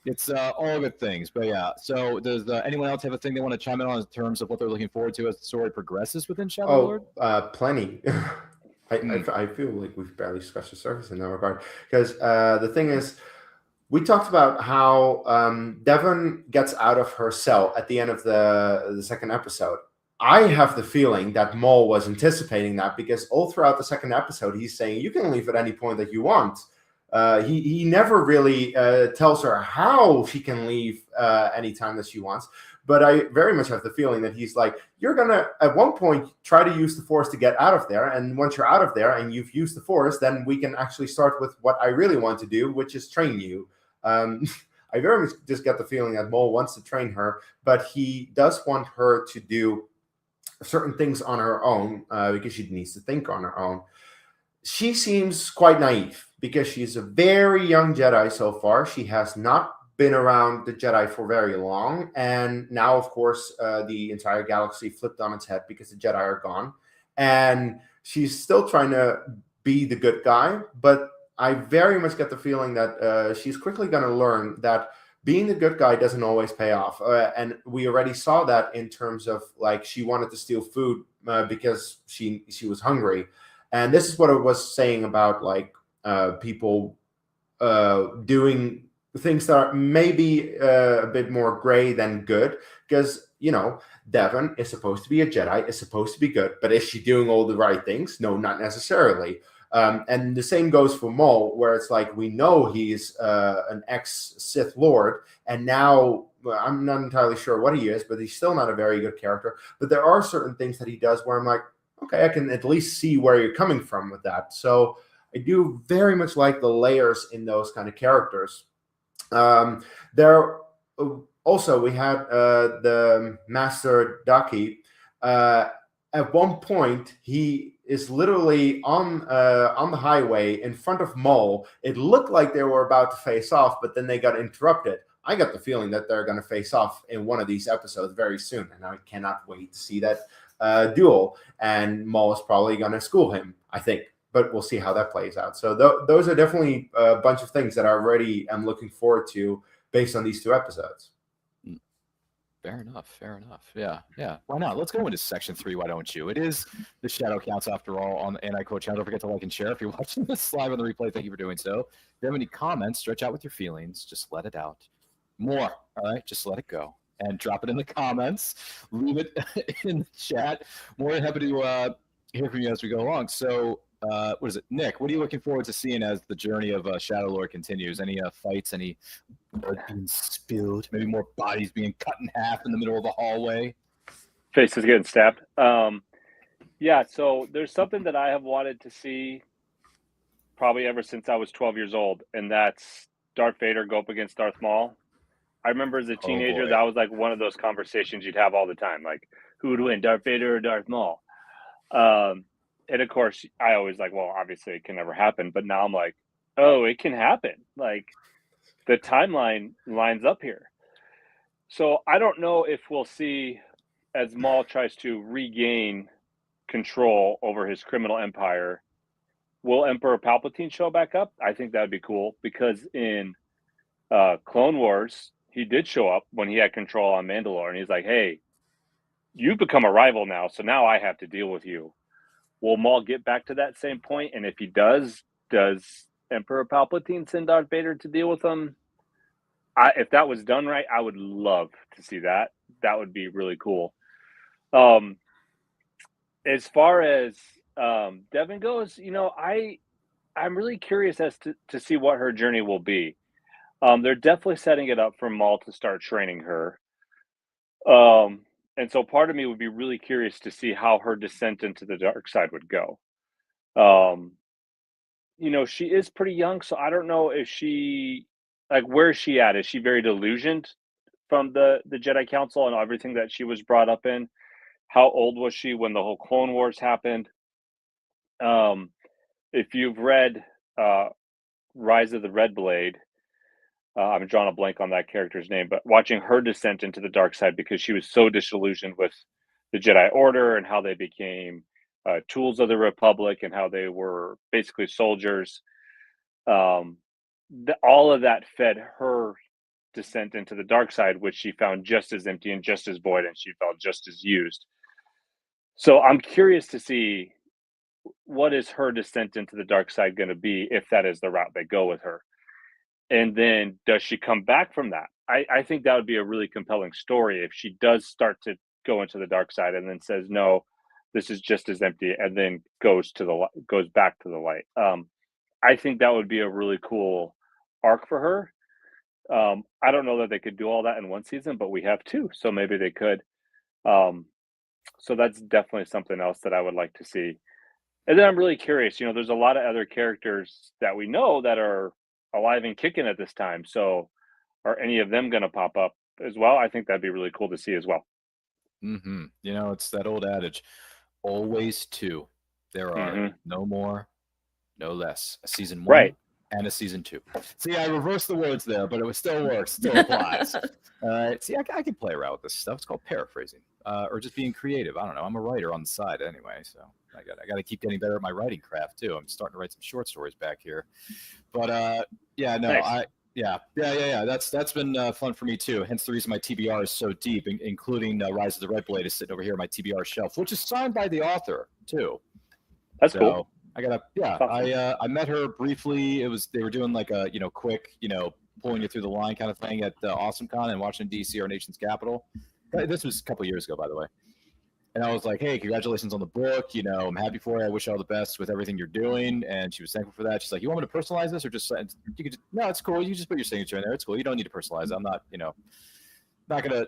Speaker 2: It's all good things, but yeah. So does anyone else have a thing they want to chime in on in terms of what they're looking forward to as the story progresses within Shadow Lord?
Speaker 3: Plenty. I feel like we've barely scratched the surface in that regard. Because the thing is, we talked about how Devon gets out of her cell at the end of the second episode. I have the feeling that Maul was anticipating that, because all throughout the second episode, he's saying you can leave at any point that you want. He never really tells her how she can leave anytime that she wants. But I very much have the feeling that he's like, you're going to, at one point, try to use the Force to get out of there. And once you're out of there and you've used the Force, then we can actually start with what I really want to do, which is train you. I very much just get the feeling that Maul wants to train her, but he does want her to do certain things on her own because she needs to think on her own. She seems quite naive because she's a very young Jedi so far. She has not been around the Jedi for very long. And now, of course, the entire galaxy flipped on its head because the Jedi are gone. And she's still trying to be the good guy. But I very much get the feeling that she's quickly going to learn that being the good guy doesn't always pay off. And we already saw that in terms of, like, she wanted to steal food because she was hungry. And this is what I was saying about, like, people doing things that are maybe a bit more gray than good, because, you know, Devon is supposed to be a Jedi, is supposed to be good, but is she doing all the right things? No, not necessarily. And the same goes for Maul, where it's like, we know he's an ex-Sith Lord, and now I'm not entirely sure what he is, but he's still not a very good character. But there are certain things that he does where I'm like, okay, I can at least see where you're coming from with that. So I do very much like the layers in those kind of characters. There also, we had the Master Daki. At one point, he is literally on the highway in front of Maul. It looked like they were about to face off, but then they got interrupted. I got the feeling that they're going to face off in one of these episodes very soon, and I cannot wait to see that duel. And Maul is probably going to school him, I think. But we'll see how that plays out. So those are definitely a bunch of things that I already am looking forward to based on these two episodes.
Speaker 2: Fair enough. Yeah. Why not? Let's go into section 3. Why don't you? It is the Shadow Counts, after all, on the Anti-Quote channel. Don't forget to like and share if you're watching this live on the replay. Thank you for doing so. If you have any comments, stretch out with your feelings. Just let it out. More. All right. Just let it go and drop it in the comments. Leave it in the chat. More than happy to hear from you as we go along. So, what is it, Nick? What are you looking forward to seeing as the journey of Shadow Lord continues? Any fights? Any blood being spilled? Maybe more bodies being cut in half in the middle of the hallway?
Speaker 4: Faces getting stabbed. Yeah. So there's something that I have wanted to see probably ever since I was 12 years old, and that's Darth Vader go up against Darth Maul. I remember as a teenager, that was like one of those conversations you'd have all the time, like, who would win, Darth Vader or Darth Maul? And of course, I always like, well, obviously it can never happen. But now I'm like, oh, it can happen. Like, the timeline lines up here. So I don't know if we'll see, as Maul tries to regain control over his criminal empire, will Emperor Palpatine show back up? I think that would be cool, because in Clone Wars, he did show up when he had control on Mandalore, and he's like, hey, you've become a rival now, so now I have to deal with you. Will Maul get back to that same point? And if he does Emperor Palpatine send Darth Vader to deal with him? If that was done right, I would love to see that. That would be really cool. As far as Devon goes, you know, I'm really curious as to see what her journey will be. They're definitely setting it up for Maul to start training her. And so part of me would be really curious to see how her descent into the dark side would go. You know, she is pretty young, so I don't know if she, like, where is she at? Is she very delusioned from the Jedi Council and everything that she was brought up in? How old was she when the whole Clone Wars happened? If you've read Rise of the Red Blade, I'm drawing a blank on that character's name, but watching her descent into the dark side because she was so disillusioned with the Jedi Order and how they became tools of the Republic and how they were basically soldiers. All of that fed her descent into the dark side, which she found just as empty and just as void, and she felt just as used. So I'm curious to see what is her descent into the dark side going to be, if that is the route they go with her. And then does she come back from that? I think that would be a really compelling story if she does start to go into the dark side and then says, no, this is just as empty, and then goes back to the light. I think that would be a really cool arc for her. I don't know that they could do all that in one season, but we have two, so maybe they could. So that's definitely something else that I would like to see. And then I'm really curious, there's a lot of other characters that we know that are alive and kicking at this time. So are any of them going to pop up as well? I think that'd be really cool to see as well.
Speaker 2: Mm-hmm. It's that old adage, always two. There are no more, no less. A season 1 and a season 2. See, I reversed the words there, but it still works, still applies. All right. See, I can play around with this stuff. It's called paraphrasing, or just being creative. I don't know. I'm a writer on the side anyway, so I got to keep getting better at my writing craft too. I'm starting to write some short stories back here, but nice. That's been fun for me too. Hence the reason my TBR is so deep, including Rise of the Red Blade is sitting over here on my TBR shelf, which is signed by the author too.
Speaker 4: That's cool.
Speaker 2: I met her briefly. They were doing like a quick pulling you through the line kind of thing at AwesomeCon in Washington DC, our nation's capital. This was a couple of years ago, by the way. And I was like, hey, congratulations on the book. I'm happy for you. I wish you all the best with everything you're doing. And she was thankful for that. She's like, you want me to personalize this or just no, it's cool. You just put your signature in there. It's cool. You don't need to personalize it. I'm not, not gonna,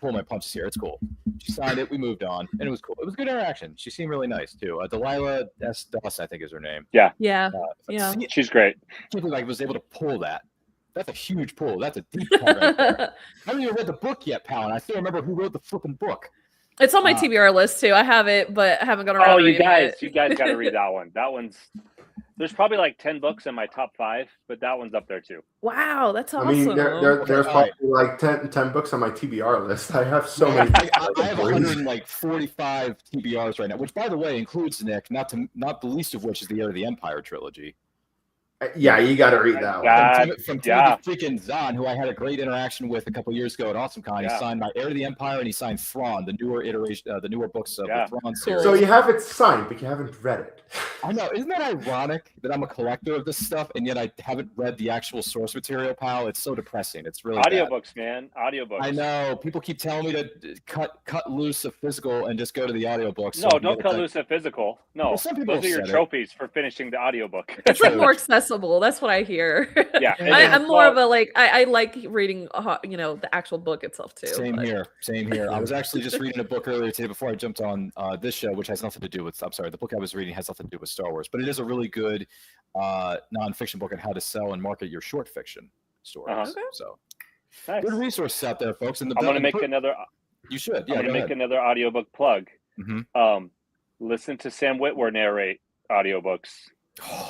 Speaker 2: pull my punches here. It's cool. She signed it. We moved on, and it was cool. It was a good interaction. She seemed really nice too. Delilah S. Doss, I think, is her name.
Speaker 4: Yeah.
Speaker 2: She's
Speaker 4: great.
Speaker 2: I can't believe I was able to pull that. That's a huge pull. That's a deep pull right there. I haven't even read the book yet, pal, and I still remember who wrote the flipping book.
Speaker 5: It's on my TBR list too. I have it, but I haven't gone around.
Speaker 4: You guys got to read that one. That one's. There's probably like 10 books in my top 5, but that one's up there too.
Speaker 5: Wow, that's awesome.
Speaker 3: I mean, there's probably like 10 books on my TBR list. I have so many.
Speaker 2: I have 145 TBRs right now, which, by the way, includes, Nick, not the least of which is the Heir of the Empire trilogy.
Speaker 3: Yeah, you got to read that one.
Speaker 2: From Timothy freaking Zahn, who I had a great interaction with a couple years ago at AwesomeCon. He signed my Heir of the Empire, and he signed Thrawn, the newer iteration, the newer books of the Thrawn series.
Speaker 3: So you have it signed, but you haven't read it.
Speaker 2: I know. Isn't that ironic that I'm a collector of this stuff, and yet I haven't read the actual source material, pal? It's so depressing. It's really
Speaker 4: audiobooks, man. Audiobooks.
Speaker 2: I know. People keep telling me to cut loose a physical and just go to the audiobooks.
Speaker 4: No, don't cut loose a physical. No, those are your trophies for finishing the audiobook.
Speaker 5: It's like more accessible. That's what I hear.
Speaker 4: Yeah,
Speaker 5: I'm more of a I like reading the actual book itself too.
Speaker 2: Same here. I was actually just reading a book earlier today before I jumped on this show, which has nothing to do with the book I was reading has nothing to do with Star Wars, but it is a really good nonfiction book on how to sell and market your short fiction stories. Okay. So nice. Good resources out there, folks. I'm
Speaker 4: going to make another.
Speaker 2: You should. Yeah,
Speaker 4: I'm going to make another audiobook plug.
Speaker 2: Mm-hmm.
Speaker 4: Listen to Sam Witwer narrate audiobooks.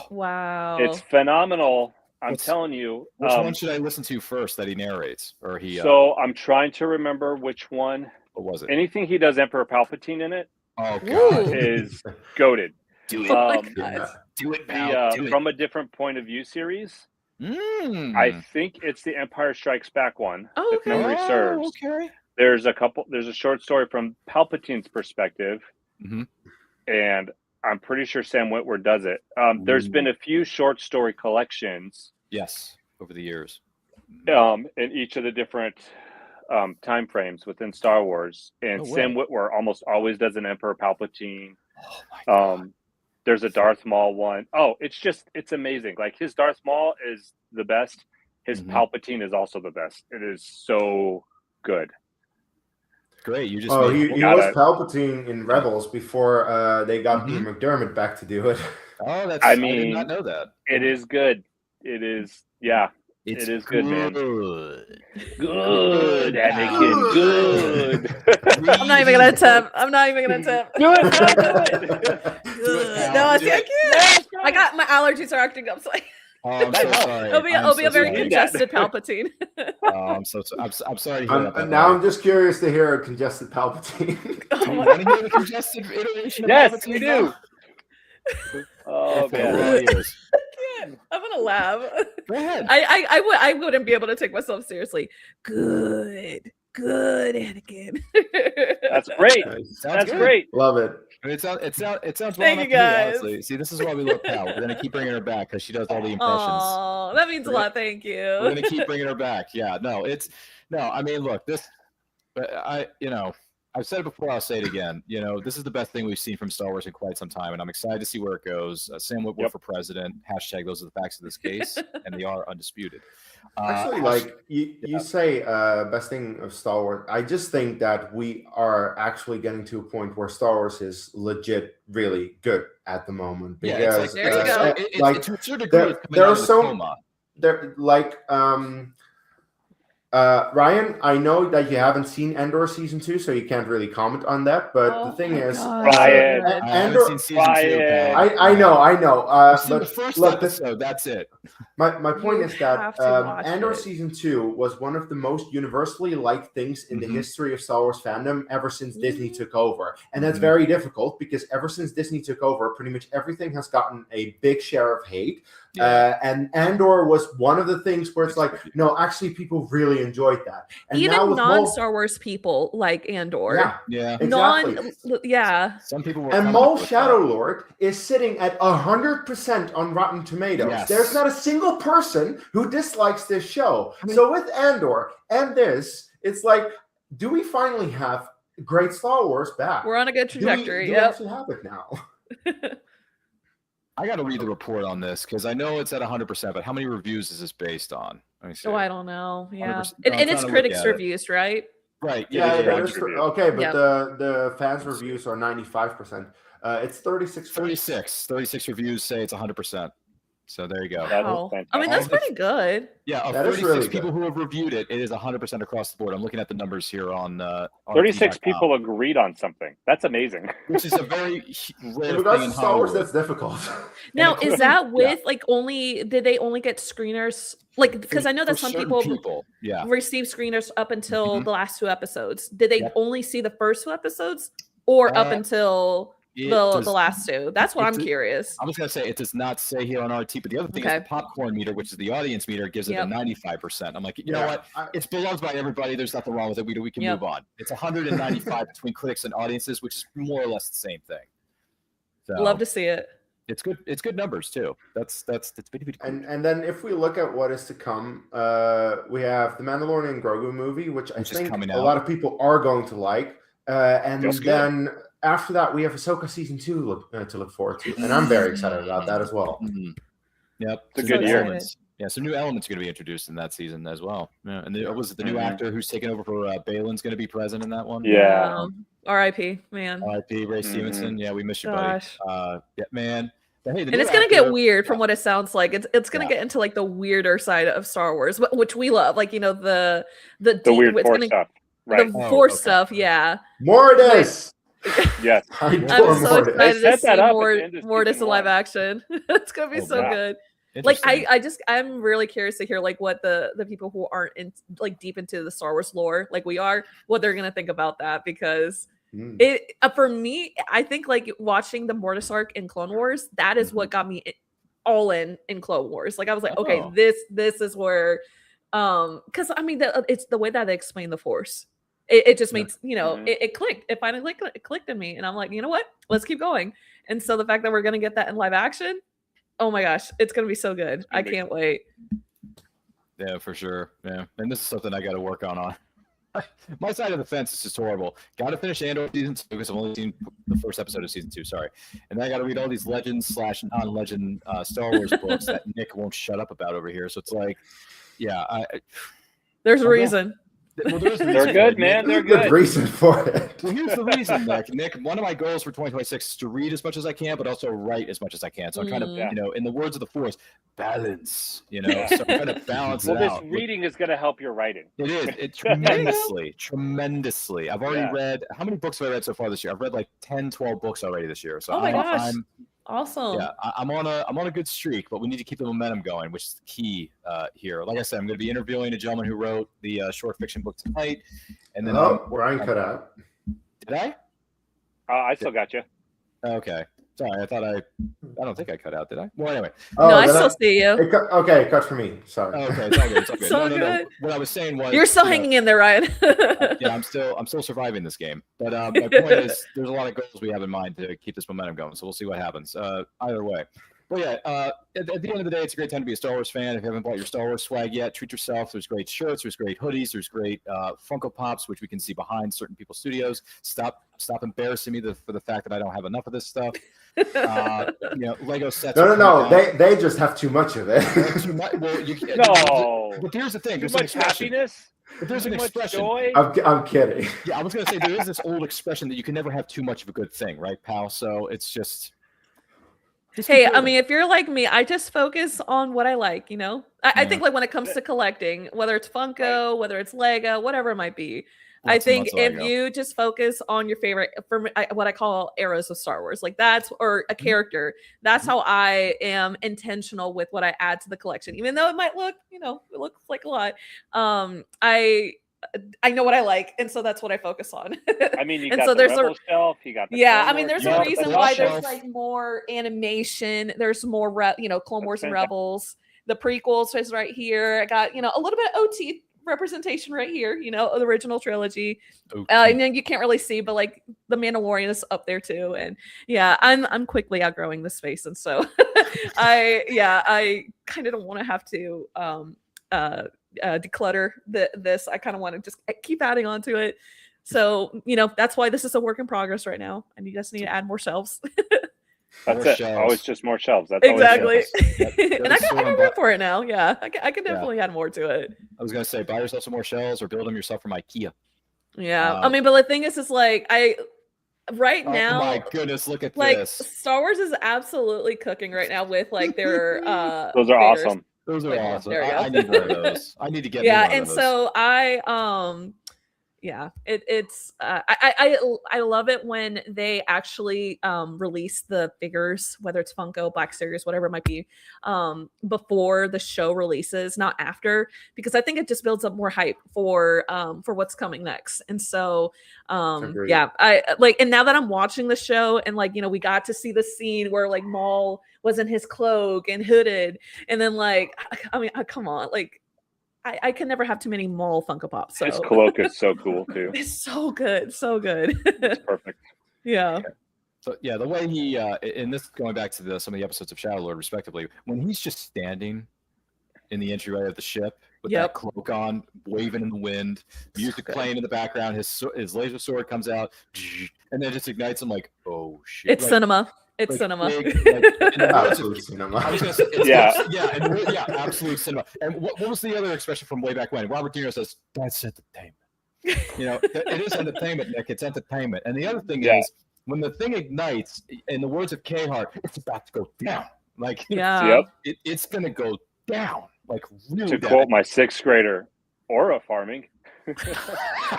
Speaker 5: Wow,
Speaker 4: it's phenomenal. I'm telling you.
Speaker 2: Which one should I listen to first that he narrates, or he?
Speaker 4: So I'm trying to remember which one.
Speaker 2: What was it?
Speaker 4: Anything he does Emperor Palpatine in it.
Speaker 2: Oh God,
Speaker 4: is goated.
Speaker 2: Do it. Do it, pal. Do it.
Speaker 4: From a Different Point of View series.
Speaker 2: I
Speaker 4: think it's the Empire Strikes Back one.
Speaker 5: Oh,
Speaker 4: if memory serves.
Speaker 2: Okay.
Speaker 4: There's a short story from Palpatine's perspective, and I'm pretty sure Sam Witwer does it. There's been a few short story collections.
Speaker 2: Yes, over the years.
Speaker 4: In each of the different time frames within Star Wars, and Sam Witwer almost always does an Emperor Palpatine.
Speaker 2: Oh my God.
Speaker 4: There's a Darth Maul one. Oh, it's amazing. Like his Darth Maul is the best. His Palpatine is also the best. It is so good.
Speaker 2: Great. You just
Speaker 3: he was Palpatine in Rebels before they got Ian McDermott back to do it.
Speaker 2: Oh, I did not know that.
Speaker 4: It is good. It is, it is good, man. Good, Anakin, good.
Speaker 5: I'm not even gonna attempt.
Speaker 4: Do it.
Speaker 5: No, I can't. I got my allergies are acting up. So
Speaker 2: I'm so sorry.
Speaker 5: It'll be a very congested Palpatine.
Speaker 2: I'm sorry to hear that.
Speaker 3: Now I'm just curious to hear a congested Palpatine.
Speaker 2: Do you want to hear the congested iteration of
Speaker 4: Yes,
Speaker 2: Palpatine?
Speaker 4: we do. Oh, man.
Speaker 5: I'm in a lab.
Speaker 2: Go ahead.
Speaker 5: I wouldn't be able to take myself seriously. Good, Anakin.
Speaker 4: That's great.
Speaker 3: Nice.
Speaker 4: That's
Speaker 2: good.
Speaker 4: great.
Speaker 3: Love it.
Speaker 2: I mean, it sounds well
Speaker 5: Thank
Speaker 2: enough
Speaker 5: you,
Speaker 2: to me,
Speaker 5: guys.
Speaker 2: honestly. See, this is why we love Cal. We're gonna keep bringing her back because she does all the impressions.
Speaker 5: Oh, that means a lot. Thank you.
Speaker 2: We're gonna keep bringing her back. Yeah, no. I mean, look, I've said it before. I'll say it again. This is the best thing we've seen from Star Wars in quite some time, and I'm excited to see where it goes. Sam Witwer for president. # Those are the facts of this case, and they are undisputed.
Speaker 3: Actually, like you say, best thing of Star Wars. I just think that we are actually getting to a point where Star Wars is legit, really good at the moment. Because
Speaker 5: There you go.
Speaker 2: It's to a certain degree,
Speaker 3: there are some Ryan, I know that you haven't seen Andor season 2, so you can't really comment on that. But the thing is,
Speaker 4: Ryan,
Speaker 2: I haven't seen season 2. Pal.
Speaker 3: I know.
Speaker 2: I've seen
Speaker 3: but
Speaker 2: the first
Speaker 3: look,
Speaker 2: episode. That's it.
Speaker 3: My point is that
Speaker 5: have to watch
Speaker 3: Andor
Speaker 5: it.
Speaker 3: season 2 was one of the most universally liked things in the history of Star Wars fandom ever since Disney took over, and that's very difficult because ever since Disney took over, pretty much everything has gotten a big share of hate. And Andor was one of the things where it's like, no, actually, people really enjoyed that. And
Speaker 5: Even
Speaker 3: now with
Speaker 5: non-Star Wars people like Andor.
Speaker 2: Yeah.
Speaker 3: Exactly.
Speaker 2: Some people were
Speaker 3: And
Speaker 2: coming
Speaker 3: Maul
Speaker 2: up with
Speaker 3: Shadow
Speaker 2: that.
Speaker 3: Lord is sitting at 100% on Rotten Tomatoes.
Speaker 2: Yes.
Speaker 3: There's not a single person who dislikes this show. So with Andor and this, it's like, do we finally have great Star Wars back?
Speaker 5: We're on a good trajectory.
Speaker 3: Do we actually have it now?
Speaker 2: I got to read the report on this because I know it's at 100%, but how many reviews is this based on? Let me see.
Speaker 5: Oh, I don't know. Yeah.
Speaker 2: 100%.
Speaker 5: And
Speaker 2: I'm
Speaker 5: it's
Speaker 2: trying to look
Speaker 5: critics'
Speaker 2: at it.
Speaker 5: reviews, right?
Speaker 2: Right.
Speaker 3: Yeah,
Speaker 2: Yeah.
Speaker 3: that is okay, but
Speaker 5: Yep.
Speaker 3: the fans' reviews are 95%. It's 36.
Speaker 2: 36 reviews say it's 100%. So there you go.
Speaker 4: That is
Speaker 5: Wow. I
Speaker 4: fantastic.
Speaker 5: mean, that's pretty good.
Speaker 2: Yeah, of
Speaker 3: That is
Speaker 2: 36
Speaker 3: really
Speaker 2: people
Speaker 3: good.
Speaker 2: who have reviewed it, it is 100% across the board. I'm looking at the numbers here on
Speaker 4: 36
Speaker 2: RT.com,
Speaker 4: people agreed on something. That's amazing.
Speaker 2: which is a very rare
Speaker 3: In
Speaker 2: thing
Speaker 3: regards
Speaker 2: in
Speaker 3: to Star Wars,
Speaker 2: Hollywood.
Speaker 3: that's difficult.
Speaker 5: Now,
Speaker 2: including-
Speaker 5: is that with like only did they only get screeners? Like, because I know that
Speaker 2: For
Speaker 5: some
Speaker 2: certain
Speaker 5: people
Speaker 2: yeah.
Speaker 5: receive screeners up until
Speaker 2: Mhm.
Speaker 5: the last 2 episodes. Did they
Speaker 2: Yep.
Speaker 5: only see the first 2 episodes, or up until
Speaker 2: It
Speaker 5: the
Speaker 2: does-
Speaker 5: last 2? That's what
Speaker 2: it
Speaker 5: I'm
Speaker 2: does-
Speaker 5: curious.
Speaker 2: I'm just going to say it does not say here on RT, but the other thing is
Speaker 5: Okay.
Speaker 2: the popcorn meter, which is the audience meter, gives it a
Speaker 5: Yep.
Speaker 2: 95%. I'm like, you know what? It's beloved by everybody. There's nothing wrong with it. We can
Speaker 5: Yep.
Speaker 2: move on. It's 195 between critics and audiences, which is more or less the same thing. So
Speaker 5: Love to see it.
Speaker 2: it's good. It's good numbers too. That's pretty cool.
Speaker 3: And then if we look at what is to come, we have the Mandalorian and Grogu movie, which I
Speaker 2: Which is
Speaker 3: think
Speaker 2: coming
Speaker 3: a
Speaker 2: out.
Speaker 3: lot of people are going to like. And
Speaker 2: Feels good.
Speaker 3: then after that, we have Ahsoka season 2 to look forward to, and I'm very excited about that as well.
Speaker 2: Mhm. Yep,
Speaker 4: It's a
Speaker 2: some
Speaker 4: good
Speaker 2: new
Speaker 4: year.
Speaker 2: elements. Yeah, some new elements are going to be introduced in that season as well. Yeah, and was it the new
Speaker 4: Mhm.
Speaker 2: actor who's taking over for Balin's going to be present in that one?
Speaker 4: Yeah.
Speaker 5: R.I.P. Man.
Speaker 2: R.I.P. Ray Stevenson. Yeah, we miss you, buddy.
Speaker 5: Gosh.
Speaker 2: Yeah, man. But hey, the
Speaker 5: And
Speaker 2: new
Speaker 5: it's gonna
Speaker 2: actor-
Speaker 5: get weird from what it sounds like. It's gonna get into like the weirder side of Star Wars, which we love. Like, you know, the deep,
Speaker 4: The weird
Speaker 5: it's
Speaker 4: Force
Speaker 5: gonna-
Speaker 4: stuff. Right.
Speaker 5: The
Speaker 2: Oh,
Speaker 5: Force
Speaker 2: okay.
Speaker 5: stuff, yeah.
Speaker 3: Mortis!
Speaker 4: Yes.
Speaker 3: I
Speaker 5: I'm
Speaker 3: adore
Speaker 5: so
Speaker 3: Mortis.
Speaker 5: excited to
Speaker 4: set that
Speaker 5: see
Speaker 4: up at
Speaker 5: more
Speaker 4: the end of
Speaker 5: Mortis
Speaker 4: season
Speaker 5: in live
Speaker 4: 1.
Speaker 5: action. It's gonna be
Speaker 2: Oh,
Speaker 5: so
Speaker 2: yeah.
Speaker 5: good. Like
Speaker 2: Interesting.
Speaker 5: I'm really curious to hear like what the people who aren't in like deep into the Star Wars lore like we are, what they're gonna think about that, because it for me, I think like watching the Mortis arc in Clone Wars, that is what got me all in Clone Wars. Like I was like, okay,
Speaker 2: Oh.
Speaker 5: this is where because I mean it's the way that they explain the Force. It just made, you know,
Speaker 4: Mhm.
Speaker 5: it clicked. It finally clicked in me. And I'm like, you know what? Let's keep going. And so the fact that we're going to get that in live action, oh my gosh, it's going to be so good. I can't wait.
Speaker 2: Yeah, for sure. Yeah, and this is something I got to work on. My side of the fence is just horrible. Got to finish Andor season 2 because I've only seen the first episode of season 2. Sorry, and then I got to read all these legends/non-legend Star Wars books that Nick won't shut up about over here. So it's like, yeah,
Speaker 5: There's a
Speaker 2: Okay.
Speaker 5: reason.
Speaker 2: well, there's a
Speaker 4: They're
Speaker 2: reason for
Speaker 4: good,
Speaker 2: it,
Speaker 4: man.
Speaker 2: Nick.
Speaker 4: They're
Speaker 3: Good
Speaker 4: good.
Speaker 3: reason for it.
Speaker 2: Well, here's the reason, Nick. One of my goals for 2026 is to read as much as I can, but also write as much as I can. So I'm trying to,
Speaker 4: Yeah.
Speaker 2: you know, in the words of the Force, balance. You know, so I'm trying to balance
Speaker 4: Well,
Speaker 2: it
Speaker 4: this
Speaker 2: out.
Speaker 4: reading is going to help your writing.
Speaker 2: It is. It
Speaker 5: There you go.
Speaker 2: tremendously. I've already
Speaker 4: Yeah.
Speaker 2: read, how many books have I read so far this year? I've read like 10, 12 books already this year. So
Speaker 5: Oh my gosh.
Speaker 2: I'm
Speaker 5: Awesome.
Speaker 2: yeah, I'm on a good streak, but we need to keep the momentum going, which is the key here. Like I said, I'm going to be interviewing a gentleman who wrote the short fiction book tonight, and then
Speaker 3: Oh, Ryan cut out.
Speaker 2: did I?
Speaker 4: I still got you.
Speaker 2: Okay. Sorry, I don't think I cut out, did I? Well, anyway.
Speaker 3: Oh,
Speaker 5: no, I
Speaker 3: did
Speaker 5: still see you.
Speaker 3: Okay, cut for me. Sorry.
Speaker 2: Oh, okay, it's all good. It's all good.
Speaker 5: It's all
Speaker 2: No.
Speaker 5: good.
Speaker 2: What I was saying was
Speaker 5: You're still hanging in there, Ryan.
Speaker 2: yeah, I'm still surviving this game. But my point is, there's a lot of goals we have in mind to keep this momentum going. So we'll see what happens. Either way. Well, yeah. At the end of the day, it's a great time to be a Star Wars fan. If you haven't bought your Star Wars swag yet, treat yourself. There's great shirts. There's great hoodies. There's great Funko Pops, which we can see behind certain people's studios. Stop embarrassing me for the fact that I don't have enough of this stuff. Lego sets.
Speaker 3: No. They just have too much of it.
Speaker 2: Too much. Well,
Speaker 4: No.
Speaker 2: But here's the thing.
Speaker 4: Too
Speaker 2: There's an
Speaker 4: much
Speaker 2: expression.
Speaker 4: happiness.
Speaker 2: But there's an
Speaker 4: Too much
Speaker 2: expression.
Speaker 4: joy.
Speaker 3: I'm kidding.
Speaker 2: Yeah, I was gonna say there is this old expression that you can never have too much of a good thing, right, pal? So it's just.
Speaker 5: Hey, I mean, if you're like me, I just focus on what I like, I think like when it comes to collecting, whether it's Funko, whether it's Lego, whatever it might be, I think if you just focus on your favorite, for me, what I call eras of Star Wars, like or a character, that's how I am intentional with what I add to the collection, even though it might look, it looks like a lot. I know what I like, and so that's what I focus on.
Speaker 4: I mean, you
Speaker 5: and
Speaker 4: got
Speaker 5: so
Speaker 4: the
Speaker 5: there's
Speaker 4: Rebel shelf. You got the
Speaker 5: there's a reason why there's like more animation. There's more, Clone Wars and Rebels. The prequels is right here. I got a little bit of OT representation right here. The original trilogy. And then you can't really see, but like the Mandalorian is up there too. And yeah, I'm quickly outgrowing this space, and so I kind of don't want to have to declutter this. I kind of want to just keep adding on to it. So, that's why this is a work in progress right now. And you just need to add more shelves.
Speaker 4: That's it.
Speaker 2: Shelves.
Speaker 4: Always just more shelves. That's
Speaker 5: exactly.
Speaker 2: Yep.
Speaker 5: And I got room for it now. Yeah. I can definitely add more to it.
Speaker 2: I was going to say, buy yourself some more shelves or build them yourself from IKEA.
Speaker 5: Yeah. I mean, but the thing is like, right now,
Speaker 2: oh my goodness, look at
Speaker 5: like,
Speaker 2: this.
Speaker 5: Star Wars is absolutely cooking right now with like their
Speaker 4: those are
Speaker 5: figures.
Speaker 4: awesome.
Speaker 2: Those are awesome.
Speaker 5: There you go.
Speaker 2: I need one of those. I need to get
Speaker 5: yeah,
Speaker 2: one
Speaker 5: and
Speaker 2: of those.
Speaker 5: so I love it when they actually release the figures, whether it's Funko, Black Series, whatever it might be, before the show releases, not after, because I think it just builds up more hype for what's coming next. And so I like, and now that I'm watching the show and like, we got to see the scene where like Maul was in his cloak and hooded, and then like, I mean, come on, like, I can never have too many Maul Funko Pops. So.
Speaker 4: His cloak is so cool too.
Speaker 5: It's so good, so good.
Speaker 4: It's perfect.
Speaker 5: Yeah.
Speaker 2: So yeah, the way he and this going back to some of the episodes of Shadow Lord, respectively, when he's just standing in the entryway of the ship with that cloak on, waving in the wind, music playing in the background, his laser sword comes out, and then it just ignites. I'm like, oh shit!
Speaker 5: It's cinema. It's cinema.
Speaker 3: Absolute cinema.
Speaker 2: I was gonna say, absolute cinema. And what was the other expression from way back when? Robert De Niro says, "That's entertainment." It is entertainment, Nick. It's entertainment. And the other thing is, when the thing ignites, in the words of K-Hart, it's about to go down. Like, it's gonna go down. Like, really.
Speaker 4: To quote my sixth grader, aura farming.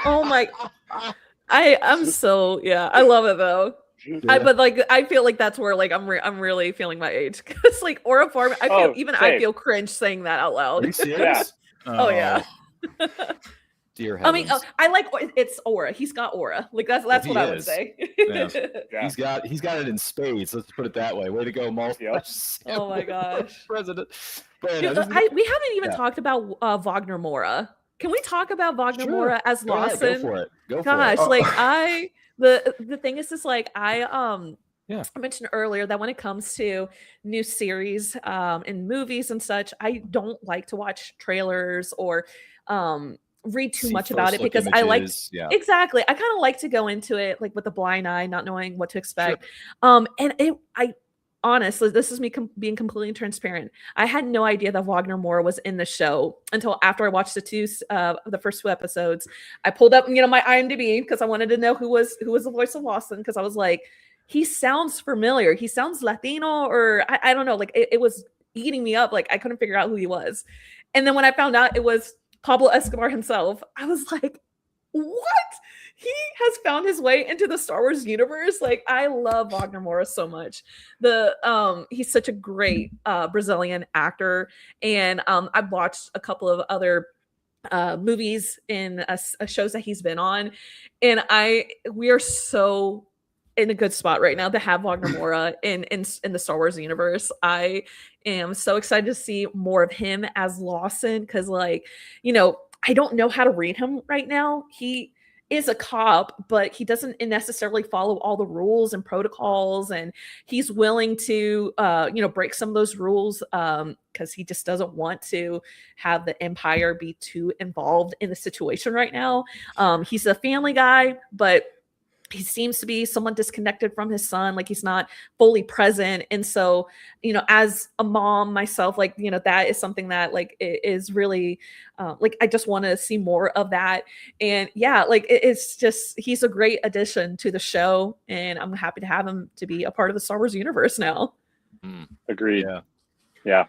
Speaker 5: Oh my! I'm so I love it though. Yeah. But like I feel like that's where like I'm really feeling my age, because like aura farming, I feel cringe saying that out loud.
Speaker 2: Are you serious?
Speaker 5: Oh yeah.
Speaker 2: Dear heavens.
Speaker 5: I mean, I like it's aura. He's got aura. Like that's what I would say.
Speaker 2: Yeah. He's got it in spades. Let's put it that way. Way to go, Maul.
Speaker 5: Oh my gosh,
Speaker 2: president. But,
Speaker 5: we haven't even talked about Wagner Mora. Can we talk about Wagner Mora as Lawson?
Speaker 2: Go for it.
Speaker 5: Gosh, like the thing is just like I mentioned earlier that when it comes to new series and movies and such, I don't like to watch trailers or read too much about it, because I like exactly. I kind of like to go into it like with a blind eye, not knowing what to expect. And I honestly, this is me being completely transparent. I had no idea that Wagner Moore was in the show until after I watched the first two episodes. I pulled up, my IMDb because I wanted to know who was the voice of Lawson, because I was like, he sounds familiar. He sounds Latino, or I don't know. Like it was eating me up. Like I couldn't figure out who he was. And then when I found out it was Pablo Escobar himself, I was like, what? He has found his way into the Star Wars universe. Like I love Wagner Morris so much. He's such a great Brazilian actor, and I've watched a couple of other movies and shows that he's been on, and we are so in a good spot right now to have Wagner Moura in the Star Wars universe. I am so excited to see more of him as Lawson, because, like, you know, I don't know how to read him right now. He is a cop, but he doesn't necessarily follow all the rules and protocols, and he's willing to break some of those rules because he just doesn't want to have the Empire be too involved in the situation right now. He's a family guy, but he seems to be somewhat disconnected from his son. Like, he's not fully present. And so, you know, as a mom myself, like, you know, that is something that, like, is really like, I just want to see more of that. And yeah, like, it's just, he's a great addition to the show, and I'm happy to have him to be a part of the Star Wars universe now.
Speaker 4: Agreed.
Speaker 2: Yeah.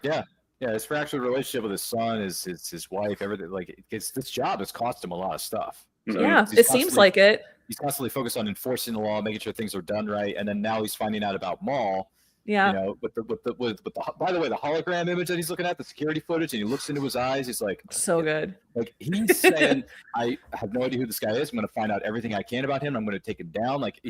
Speaker 2: His fractured relationship with his son, his wife, everything. Like, this job has cost him a lot of stuff. So
Speaker 5: Yeah, it seems like it.
Speaker 2: He's constantly focused on enforcing the law, making sure things are done right, and then now he's finding out about Maul.
Speaker 5: Yeah.
Speaker 2: You know, with the by the way, the hologram image that he's looking at, the security footage, and he looks into his eyes. He's like,
Speaker 5: so good.
Speaker 2: Like, he's saying, I have no idea who this guy is. I'm going to find out everything I can about him. I'm going to take him down. Like,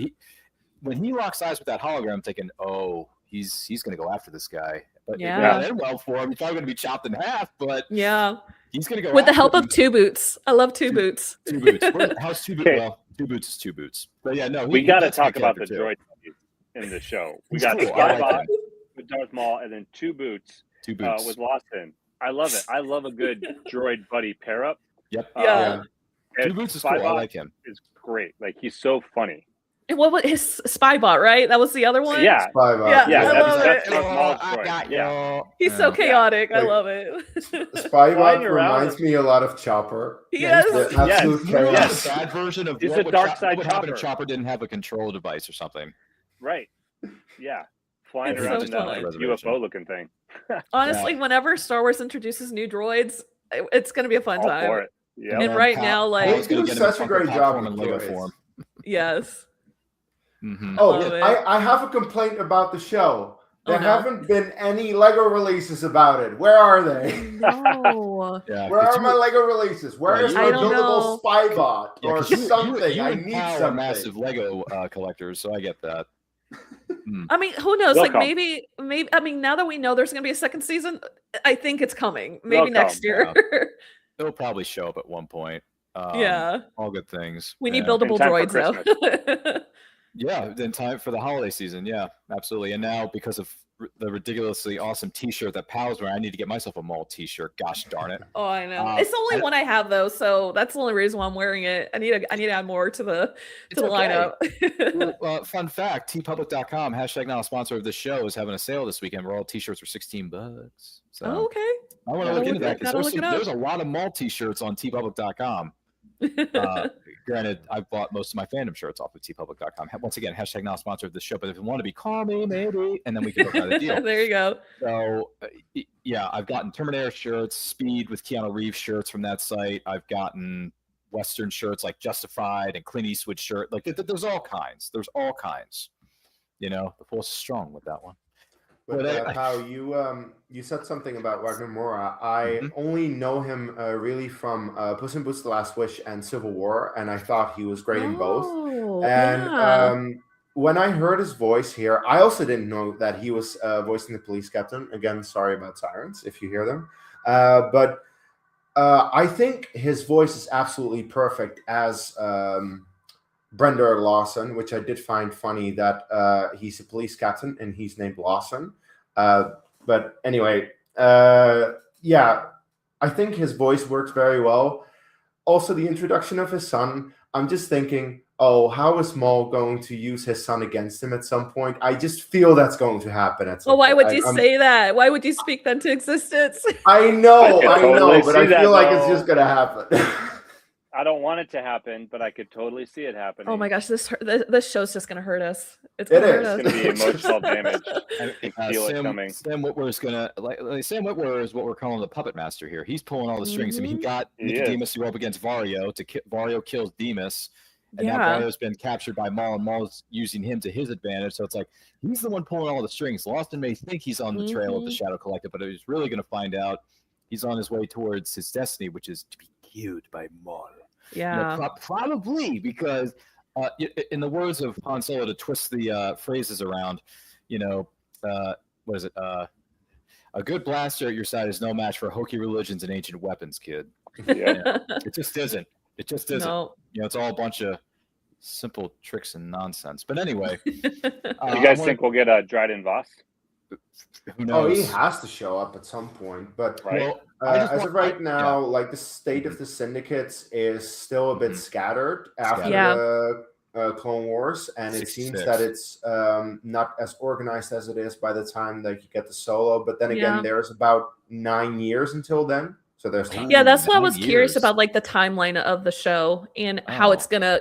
Speaker 2: when he locks eyes with that hologram, I'm thinking, oh, he's going to go after this guy. But
Speaker 5: Yeah.
Speaker 2: it didn't end well for him. He's probably going to be chopped in half, but
Speaker 5: yeah,
Speaker 2: he's going to go
Speaker 5: with the
Speaker 2: after
Speaker 5: help
Speaker 2: him.
Speaker 5: of Two Boots. I love Two Boots.
Speaker 2: Two Boots. How's Two Boots?
Speaker 4: Okay.
Speaker 2: Well, Two Boots is Two Boots. But yeah, no,
Speaker 4: We got to
Speaker 2: that's a good
Speaker 4: talk about the
Speaker 2: character, too.
Speaker 4: droid in the show. We
Speaker 2: He's
Speaker 4: got
Speaker 2: cool. I like
Speaker 4: Skybot
Speaker 2: him.
Speaker 4: with Darth Maul, and then Two Boots,
Speaker 2: Two Boots.
Speaker 4: with Lawson. I love it. I love a good droid buddy pair up.
Speaker 2: Yep.
Speaker 5: Yeah.
Speaker 2: Two Boots is cool. I
Speaker 4: Skybot
Speaker 2: like him.
Speaker 4: is great. Like, he's so funny.
Speaker 5: And what was his Spybot, right? That was the other one.
Speaker 4: Yeah.
Speaker 3: Spybot.
Speaker 5: Yeah,
Speaker 4: Yeah,
Speaker 5: I love
Speaker 4: that's
Speaker 5: it.
Speaker 4: Darth Maul's
Speaker 2: I
Speaker 4: droid.
Speaker 2: got
Speaker 4: Yeah.
Speaker 2: you.
Speaker 5: He's so chaotic. I
Speaker 3: Like-
Speaker 5: love it.
Speaker 3: Spybot
Speaker 4: Flying around.
Speaker 3: reminds me a lot of Chopper.
Speaker 5: Yes.
Speaker 3: The absolute
Speaker 4: Yes.
Speaker 3: chaos.
Speaker 4: Yes.
Speaker 2: The bad version of
Speaker 4: He's
Speaker 2: what
Speaker 4: a
Speaker 2: would
Speaker 4: dark
Speaker 2: Chop-
Speaker 4: side
Speaker 2: what would happen if
Speaker 4: Chopper.
Speaker 2: Chopper didn't have a control device or something.
Speaker 4: Right. Yeah. Flying
Speaker 5: It's
Speaker 4: around
Speaker 5: so
Speaker 4: in that
Speaker 5: fun.
Speaker 4: like, UFO looking thing.
Speaker 5: Honestly, whenever Star Wars introduces new droids, it's going to be a fun
Speaker 4: All
Speaker 5: time.
Speaker 4: for it. Yeah.
Speaker 5: And right now, like-
Speaker 2: Paul's gonna
Speaker 3: They
Speaker 2: get
Speaker 3: do
Speaker 2: him
Speaker 3: such a
Speaker 2: Funko
Speaker 3: great
Speaker 2: Pop
Speaker 3: job
Speaker 2: form and
Speaker 3: with
Speaker 2: Lego
Speaker 3: droids.
Speaker 2: form.
Speaker 5: Yes.
Speaker 2: Mm-hmm.
Speaker 3: Oh,
Speaker 5: Love it.
Speaker 3: I have a complaint about the show. There
Speaker 5: Oh, no.
Speaker 3: haven't been any Lego releases about it. Where are they?
Speaker 5: No.
Speaker 2: Yeah,
Speaker 3: Where
Speaker 2: 'cause
Speaker 3: are my Lego releases? Where
Speaker 2: Yeah,
Speaker 3: is
Speaker 2: you-
Speaker 3: my
Speaker 5: I don't know.
Speaker 3: buildable Spybot
Speaker 2: Yeah,
Speaker 3: or
Speaker 2: 'cause you
Speaker 3: something? I
Speaker 2: and
Speaker 3: need
Speaker 2: Cal are
Speaker 3: something.
Speaker 2: massive Lego collectors, so I get that.
Speaker 5: I mean, who knows?
Speaker 4: They'll
Speaker 5: Like,
Speaker 4: come.
Speaker 5: maybe. I mean, now that we know there's going to be a second season, I think it's coming.
Speaker 4: They'll
Speaker 5: Maybe next
Speaker 4: come,
Speaker 5: year.
Speaker 2: It'll probably show up at one point.
Speaker 5: Yeah.
Speaker 2: All good things.
Speaker 5: We need
Speaker 2: Yeah.
Speaker 5: buildable
Speaker 4: In time for
Speaker 5: droids, though.
Speaker 2: Yeah, in time for the holiday season. Yeah, absolutely. And now, because of the ridiculously awesome T-shirt that Pal's wearing, I need to get myself a Maul T-shirt. Gosh darn it!
Speaker 5: Oh, I know.
Speaker 2: Um,
Speaker 5: It's the only
Speaker 2: I-
Speaker 5: one I have, though, so that's the only reason why I'm wearing it. I need to add more to the
Speaker 2: It's
Speaker 5: lineup.
Speaker 2: Fun fact: tpublic.com hashtag not a sponsor of this show is having a sale this weekend where all T-shirts are $16. So
Speaker 5: Oh, okay.
Speaker 2: I want to
Speaker 5: Gotta
Speaker 2: look into
Speaker 5: look
Speaker 2: that
Speaker 5: it-
Speaker 2: because
Speaker 5: gotta look it up.
Speaker 2: there's a lot of Maul T-shirts on tpublic.com. Granted, I've bought most of my fandom shirts off of tpublic.com. Once again, hashtag not a sponsor of this show, but if you want to be, call me maybe, and then we can work out a deal.
Speaker 5: There you go.
Speaker 2: So, yeah, I've gotten Terminator shirts, Speed with Keanu Reeves shirts from that site. I've gotten Western shirts like Justified and Clint Eastwood shirt. Like, there's all kinds. There's all kinds. You know, the force is strong with that one.
Speaker 3: But
Speaker 2: Well, I-
Speaker 3: how you said something about Wagner Moura. I
Speaker 2: Mhm.
Speaker 3: only know him really from Puss in Boots: The Last Wish and Civil War, and I thought he was great in both.
Speaker 5: Oh,
Speaker 3: And
Speaker 5: yeah.
Speaker 3: when I heard his voice here, I also didn't know that he was voicing the police captain. Again, sorry about sirens if you hear them. But I think his voice is absolutely perfect as Brenda Lawson, which I did find funny that he's a police captain and he's named Lawson. But anyway, yeah, I think his voice works very well. Also, the introduction of his son, I'm just thinking, oh, how is Maul going to use his son against him at some point? I just feel that's going to happen at some
Speaker 5: Well, why
Speaker 3: point.
Speaker 5: would you
Speaker 3: I'm-
Speaker 5: say that? Why would you speak that into existence?
Speaker 3: I know,
Speaker 4: I
Speaker 3: I
Speaker 4: can
Speaker 3: know,
Speaker 4: totally
Speaker 3: but
Speaker 4: see
Speaker 3: I
Speaker 4: that,
Speaker 3: feel like it's
Speaker 4: though.
Speaker 3: just going to happen.
Speaker 4: I don't want it to happen, but I could totally see it happening.
Speaker 5: Oh my gosh, this show's just gonna hurt us. It's
Speaker 3: It
Speaker 5: gonna hurt
Speaker 3: is.
Speaker 5: us.
Speaker 4: It's going to be emotional damage.
Speaker 2: And,
Speaker 4: I feel it coming.
Speaker 2: Sam Witwer's gonna like Sam Witwer is what we're calling the puppet master here. He's pulling all the strings. I mean, he got
Speaker 4: He
Speaker 2: Nicodemus to go up against Vario Vario kills Demas, and now
Speaker 5: Yeah.
Speaker 2: Vario's been captured by Maul, and Maul's using him to his advantage. So it's like he's the one pulling all the strings. Lawson may think he's on the trail of the Shadow Collective, but he's really going to find out he's on his way towards his destiny, which is to be killed by Maul. You know,
Speaker 5: Yeah.
Speaker 2: probably because In the words of Han Solo, to twist the phrases around, what is it? A good blaster at your side is no match for hokey religions and ancient weapons, kid.
Speaker 4: Yeah.
Speaker 2: It just isn't. It just isn't.
Speaker 5: No.
Speaker 2: It's all a bunch of simple tricks and nonsense. But anyway,
Speaker 4: You guys think we'll get a Dryden Voss?
Speaker 2: who knows?
Speaker 3: Oh, he has to show up at some point. But
Speaker 4: Right.
Speaker 2: Well,
Speaker 3: as of right now, like the state of the syndicates is still a bit scattered after
Speaker 5: Yeah.
Speaker 3: the Clone Wars, and it seems
Speaker 2: 66.
Speaker 3: that it's not as organized as it is by the time that you get the Solo. But then again,
Speaker 5: Yeah.
Speaker 3: there's about 9 years until then, so there's time.
Speaker 5: Yeah, that's why I
Speaker 2: 9
Speaker 5: was curious
Speaker 2: years.
Speaker 5: about like the timeline of the show and how it's
Speaker 2: Oh.
Speaker 5: gonna,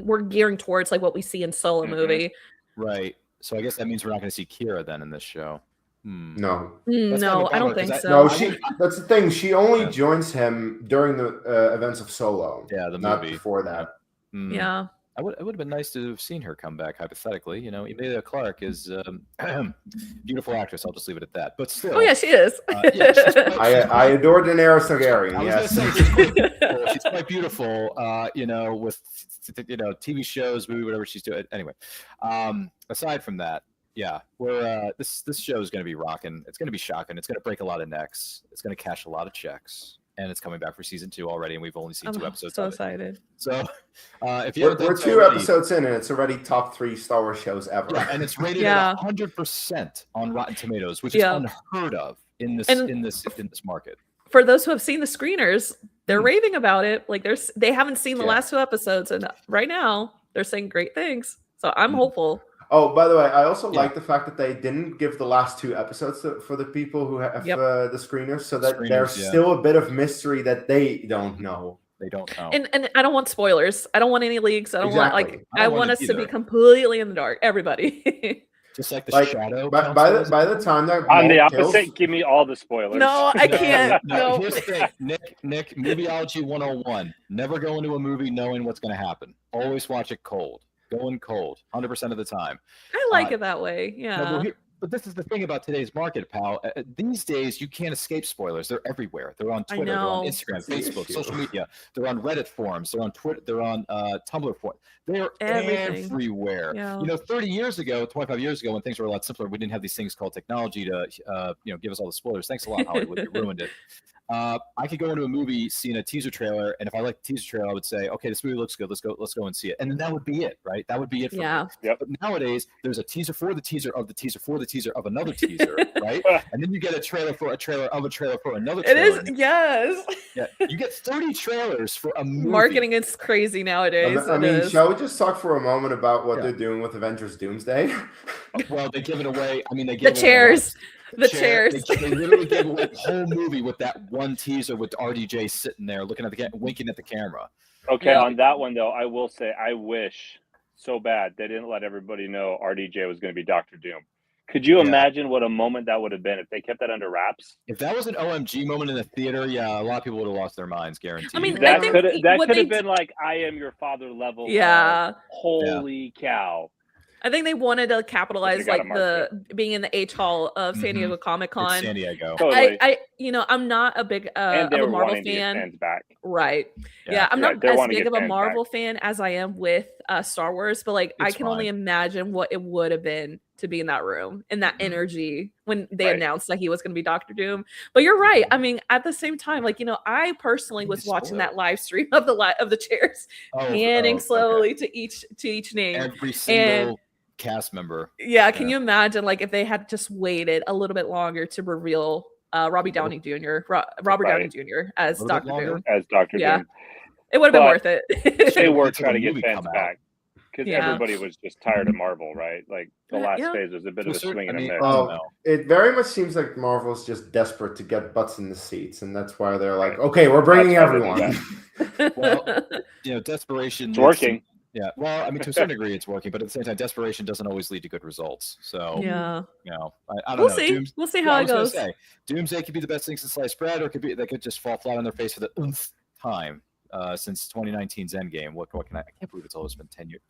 Speaker 5: we're gearing towards like what we see in Solo
Speaker 4: Mhm.
Speaker 5: movie.
Speaker 2: Right. So I guess that means we're not going to see Kira then in this show.
Speaker 3: No,
Speaker 2: That's kind
Speaker 5: No,
Speaker 2: of a
Speaker 5: I don't
Speaker 2: bummer,
Speaker 5: think
Speaker 2: 'cause
Speaker 5: so.
Speaker 3: no,
Speaker 2: I
Speaker 3: that's the thing. She only
Speaker 2: Yeah.
Speaker 3: joins him during the events of Solo.
Speaker 2: Yeah, the
Speaker 3: not
Speaker 2: movie.
Speaker 3: before that.
Speaker 5: Yeah.
Speaker 2: It would have been nice to have seen her come back, hypothetically. Emilia Clarke is beautiful actress. I'll just leave it at that. But still,
Speaker 5: Oh yeah, she is.
Speaker 2: yeah, she's quite-
Speaker 3: I adore Daenerys Targaryen.
Speaker 2: I was
Speaker 3: Yes.
Speaker 2: gonna say she's quite beautiful. She's quite beautiful. With TV shows, movie, whatever she's doing. Anyway, aside from that, yeah, we're this show is going to be rocking. It's going to be shocking. It's going to break a lot of necks. It's going to cash a lot of checks, and it's coming back for season 2 already. And we've only seen 2 episodes.
Speaker 5: So
Speaker 2: of it.
Speaker 5: excited.
Speaker 2: So, if you
Speaker 3: We're
Speaker 2: haven't done so
Speaker 3: 2
Speaker 2: already-
Speaker 3: episodes in, and it's already top 3 Star Wars shows ever.
Speaker 2: Yeah, and it's rated
Speaker 5: Yeah.
Speaker 2: at 100% on Rotten Tomatoes, which
Speaker 5: Yeah.
Speaker 2: is unheard of in this
Speaker 5: And-
Speaker 2: in this market.
Speaker 5: For those who have seen the screeners, they're
Speaker 2: Hmm.
Speaker 5: raving about it. Like they haven't seen the
Speaker 2: Yeah.
Speaker 5: last 2 episodes, and right now they're saying great things. So I'm
Speaker 2: Mhm.
Speaker 5: hopeful.
Speaker 3: Oh, by the way, I also
Speaker 2: Yeah.
Speaker 3: like the fact that they didn't give the last 2 episodes for the people who have
Speaker 5: Yep.
Speaker 3: the screeners, so that
Speaker 2: Screeners,
Speaker 3: there's
Speaker 2: yeah.
Speaker 3: still a bit of mystery that they don't know.
Speaker 2: They don't know.
Speaker 5: And I don't want spoilers. I don't want any leaks. I don't want
Speaker 3: Exactly.
Speaker 2: I
Speaker 5: I
Speaker 2: don't want
Speaker 5: want
Speaker 2: it
Speaker 5: us to be
Speaker 2: either.
Speaker 5: completely in the dark. Everybody.
Speaker 2: Just like the
Speaker 3: Like,
Speaker 2: Shadow.
Speaker 3: By the time that
Speaker 4: On the
Speaker 3: Maul
Speaker 4: opposite,
Speaker 3: kills-
Speaker 4: give me all the spoilers.
Speaker 5: No, I can't. No.
Speaker 2: Here's the thing, Nick, Movieology 101. Never go into a movie knowing what's going to happen. Always watch it cold. Go in cold, 100% of the time.
Speaker 5: I like it that way.
Speaker 2: No,
Speaker 5: Yeah.
Speaker 2: but this is the thing about today's market, pal. These days, you can't escape spoilers. They're everywhere. They're on Twitter. They're on
Speaker 5: know.
Speaker 2: Instagram,
Speaker 3: That's the
Speaker 2: Facebook,
Speaker 3: issue.
Speaker 2: social media. They're on Reddit forums. They're on Twitter. They're on Tumblr forums. They're
Speaker 5: Everything.
Speaker 2: everywhere.
Speaker 5: Yeah.
Speaker 2: 30 years ago, 25 years ago, when things were a lot simpler, we didn't have these things called technology to, give us all the spoilers. Thanks a lot, Hollywood. You ruined it. I could go into a movie, seeing a teaser trailer, and if I like the teaser trailer, I would say, okay, this movie looks good. Let's go and see it. And then that would be it, right? That would be it for me.
Speaker 5: Yeah.
Speaker 2: But nowadays, there's a teaser for the teaser of the teaser for the teaser of another teaser, right? And then you get a trailer for a trailer of a trailer for another
Speaker 5: It
Speaker 2: trailer.
Speaker 5: is. Yes.
Speaker 2: Yeah, you get 30 trailers for a movie.
Speaker 5: Marketing is crazy nowadays.
Speaker 3: I
Speaker 5: It
Speaker 3: mean,
Speaker 5: is.
Speaker 3: shall we just talk for a moment about what
Speaker 2: Yeah.
Speaker 3: they're doing with Avengers Doomsday?
Speaker 2: Well, they give it away. I mean, they
Speaker 5: The
Speaker 2: give
Speaker 5: chairs. The chairs.
Speaker 2: They literally gave away the whole movie with that one teaser with RDJ sitting there looking at winking at the camera.
Speaker 4: Okay,
Speaker 5: Yeah.
Speaker 4: on that one though, I will say I wish so bad they didn't let everybody know RDJ was going to be Doctor Doom. Could you
Speaker 2: Yeah.
Speaker 4: imagine what a moment that would have been if they kept that under wraps?
Speaker 2: If that was an OMG moment in the theater, yeah, a lot of people would have lost their minds, guaranteed.
Speaker 5: I mean, I
Speaker 4: That
Speaker 5: think
Speaker 4: could
Speaker 5: what
Speaker 4: have
Speaker 5: they
Speaker 4: been like I am your father level. of,
Speaker 5: Yeah.
Speaker 4: holy cow.
Speaker 5: I think they wanted to capitalize
Speaker 4: gotta
Speaker 5: like
Speaker 4: market
Speaker 5: being in the H Hall of San
Speaker 2: Mhm.
Speaker 5: Diego Comic
Speaker 2: It's
Speaker 5: Con.
Speaker 2: San Diego.
Speaker 4: Totally.
Speaker 5: I'm not a big
Speaker 4: and
Speaker 5: of
Speaker 4: they
Speaker 5: a
Speaker 4: were
Speaker 5: Marvel
Speaker 4: wanting to get
Speaker 5: fan.
Speaker 4: fans back.
Speaker 5: Right.
Speaker 2: Yeah.
Speaker 5: Yeah, I'm
Speaker 4: Right,
Speaker 5: not
Speaker 4: they're
Speaker 5: as
Speaker 4: wanting to
Speaker 5: big
Speaker 4: get
Speaker 5: of a
Speaker 4: fans
Speaker 5: Marvel fan as I am with Star Wars, but like I
Speaker 2: It's
Speaker 5: can only
Speaker 2: fine.
Speaker 5: imagine what it would have been to be in that room and that
Speaker 2: Mhm.
Speaker 5: energy when they
Speaker 4: Right.
Speaker 5: announced that he was going to be Doctor Doom. But you're right. I mean, at the same time, like I personally
Speaker 2: Don't
Speaker 5: was
Speaker 2: be
Speaker 5: watching that
Speaker 2: spoiled.
Speaker 5: live stream of the chairs, panning
Speaker 2: Okay.
Speaker 5: slowly to each name.
Speaker 2: Every single cast member.
Speaker 5: Yeah, can
Speaker 2: Yeah.
Speaker 5: you imagine like if they had just waited a little bit longer to reveal Robbie Downey Jr. Robert
Speaker 4: Right.
Speaker 5: Downey Jr. as
Speaker 2: A little bit
Speaker 5: Doctor
Speaker 2: longer?
Speaker 5: Doom?
Speaker 4: As Dr.
Speaker 5: Yeah.
Speaker 4: Doom.
Speaker 5: It would have been
Speaker 4: But-
Speaker 5: worth it.
Speaker 4: They were
Speaker 2: Wait till
Speaker 4: trying to
Speaker 2: the
Speaker 4: get
Speaker 2: movie
Speaker 4: fans
Speaker 2: come out.
Speaker 4: back. Because
Speaker 5: Yeah.
Speaker 4: everybody was just tired of Marvel, right? Like the last
Speaker 5: Yeah.
Speaker 4: phase was a bit
Speaker 2: To
Speaker 4: of
Speaker 2: a
Speaker 4: a
Speaker 2: certain-
Speaker 4: swing and
Speaker 2: I
Speaker 4: a
Speaker 2: mean,
Speaker 4: miss.
Speaker 2: I don't
Speaker 3: Oh,
Speaker 2: know.
Speaker 3: it very much seems like Marvel's just desperate to get butts in the seats, and that's why they're like, okay, we're bringing
Speaker 4: That's why they do
Speaker 3: everyone.
Speaker 2: Well, desperation.
Speaker 4: It's working.
Speaker 2: Yeah. Well, I mean, to a certain degree, it's working, but at the same time, desperation doesn't always lead to good results. So,
Speaker 5: Yeah.
Speaker 2: I don't
Speaker 5: We'll
Speaker 2: know.
Speaker 5: see. We'll see
Speaker 2: Yeah,
Speaker 5: how
Speaker 2: I
Speaker 5: it
Speaker 2: was gonna
Speaker 5: goes.
Speaker 2: say, Doomsday could be the best thing since sliced bread, or they could just fall flat on their face for the oomph time since 2019's Endgame. What can I can't believe it's always been 10 years.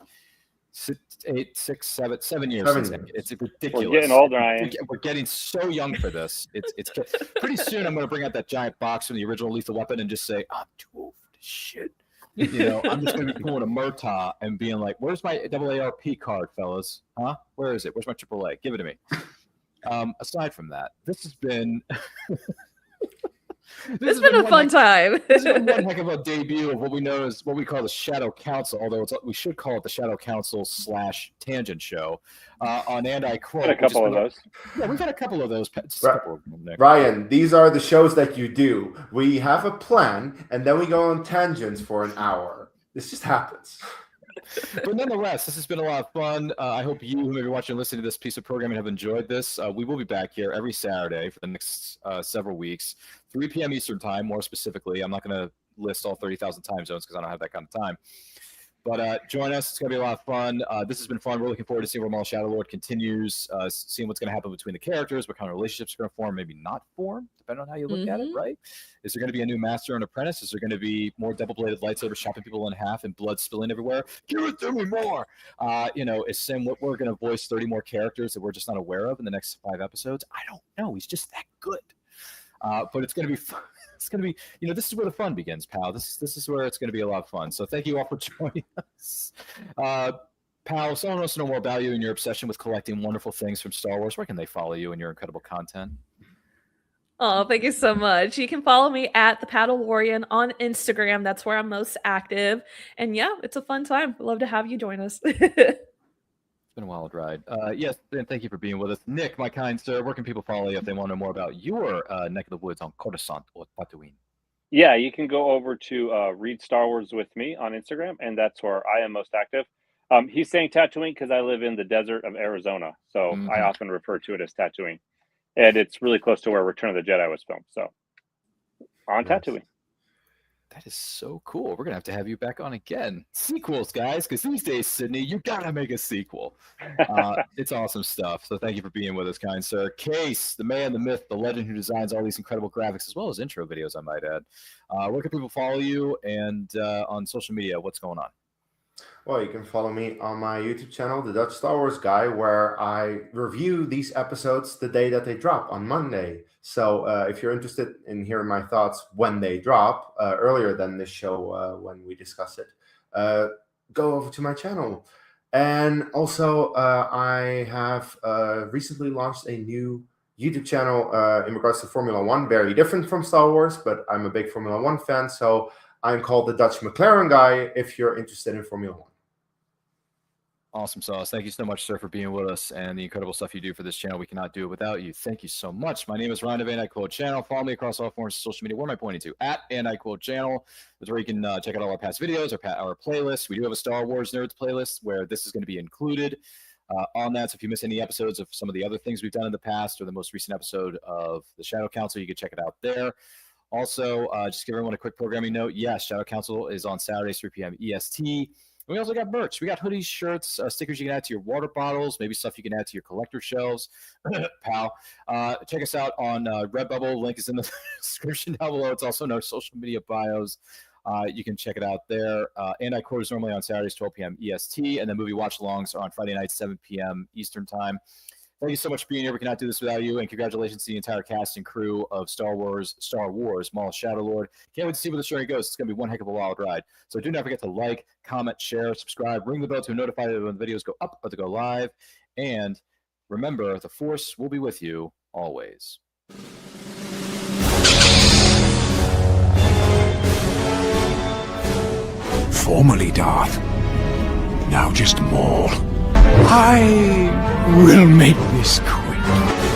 Speaker 2: 7 years
Speaker 3: 7
Speaker 2: since
Speaker 3: years.
Speaker 2: Endgame. It's ridiculous.
Speaker 4: We're getting old, Ryan.
Speaker 2: We're getting so young for this. It's pretty soon. I'm going to bring out that giant box from the original Lethal Weapon and just say, I'm too old for this shit. I'm just going to be pulling a Murtaugh and being like, "Where's my AARP card, fellas? Huh? Where is it? Where's my AAA? Give it to me." Aside from that, this has been
Speaker 5: It's been a fun time.
Speaker 2: This has been one heck of a debut of what we know as what we call the Shadow Council, although we should call it the Shadow Council / Tangent Show on And I Quote.
Speaker 4: A couple of those.
Speaker 2: Yeah, we've had a couple of those.
Speaker 3: Ryan, these are the shows that you do. We have a plan, and then we go on tangents for an hour. This just happens.
Speaker 2: But nonetheless, this has been a lot of fun. I hope you who may be watching and listening to this piece of programming have enjoyed this. We will be back here every Saturday for the next several weeks, 3 p.m. Eastern time, more specifically. I'm not going to list all 30,000 time zones because I don't have that kind of time. But join us. It's going to be a lot of fun. This has been fun. We're looking forward to seeing where Maul Shadowlord continues, seeing what's going to happen between the characters, what kind of relationships are going to form, maybe not form, depending on how you look at it, right? Is there going to be a new master and apprentice? Is there going to be more double-bladed lightsabers chopping people in half and blood spilling everywhere? Give it to me more! Is Sim we're going to voice 30 more characters that we're just not aware of in the next 5 episodes? I don't know. He's just that good. But it's going to be fun. It's going to be, this is where the fun begins, pal. This is where it's going to be a lot of fun. So thank you all for joining us. Pal, if someone wants to know more about you and your obsession with collecting wonderful things from Star Wars, where can they follow you and your incredible content?
Speaker 5: Oh, thank you so much. You can follow me at the Paddle Warrior on Instagram. That's where I'm most active. And yeah, it's a fun time. I'd love to have you join us.
Speaker 2: Been a wild ride. Yes, and thank you for being with us. Nick, my kind sir, where can people follow you if they want to know more about your neck of the woods on Coruscant or Tatooine?
Speaker 4: Yeah, you can go over to Read Star Wars with me on Instagram, and that's where I am most active. He's saying Tatooine because I live in the desert of Arizona, so I often refer to it as Tatooine. And it's really close to where Return of the Jedi was filmed, so on Tatooine.
Speaker 2: That is so cool. We're going to have you back on again. Sequels, guys, because these days, Sydney, you got to make a sequel. It's awesome stuff. So thank you for being with us, kind sir. Case, the man, the myth, the legend who designs all these incredible graphics, as well as intro videos, I might add. Where can people follow you and on social media? What's going on?
Speaker 3: Well, you can follow me on my YouTube channel, The Dutch Star Wars Guy, where I review these episodes the day that they drop on Monday. So if you're interested in hearing my thoughts when they drop, earlier than this show when we discuss it, go over to my channel. And also, I have recently launched a new YouTube channel in regards to Formula One, very different from Star Wars, but I'm a big Formula One fan, so I'm called The Dutch McLaren Guy if you're interested in Formula One.
Speaker 2: Awesome sauce. Thank you so much, sir, for being with us and the incredible stuff you do for this channel. We cannot do it without you. Thank you so much. My name is Ryan of And I Quote Channel. Follow me across all forms of social media. Where am I pointing to? At And I Quote Channel. That's where you can check out all our past videos, our playlists. We do have a Star Wars Nerds playlist where this is going to be included on that. So if you miss any episodes of some of the other things we've done in the past or the most recent episode of the Shadow Council, you can check it out there. Also, just give everyone a quick programming note. Yes, Shadow Council is on Saturdays, 3 p.m. EST. We also got merch. We got hoodies, shirts, stickers you can add to your water bottles, maybe stuff you can add to your collector shelves. Pal. Check us out on Redbubble. Link is in the description down below. It's also in our social media bios. You can check it out there. And I Quote is normally on Saturdays, 12 p.m. EST, and then movie watch-alongs are on Friday nights, 7 p.m. Eastern time. Thank you so much for being here. We cannot do this without you. And congratulations to the entire cast and crew of Star Wars, Maul Shadowlord. Can't wait to see where the story goes. It's going to be one heck of a wild ride. So do not forget to like, comment, share, subscribe, ring the bell to notify you when the videos go up or to go live. And remember, the Force will be with you always.
Speaker 1: Formerly Darth, now just Maul. I will make this quick.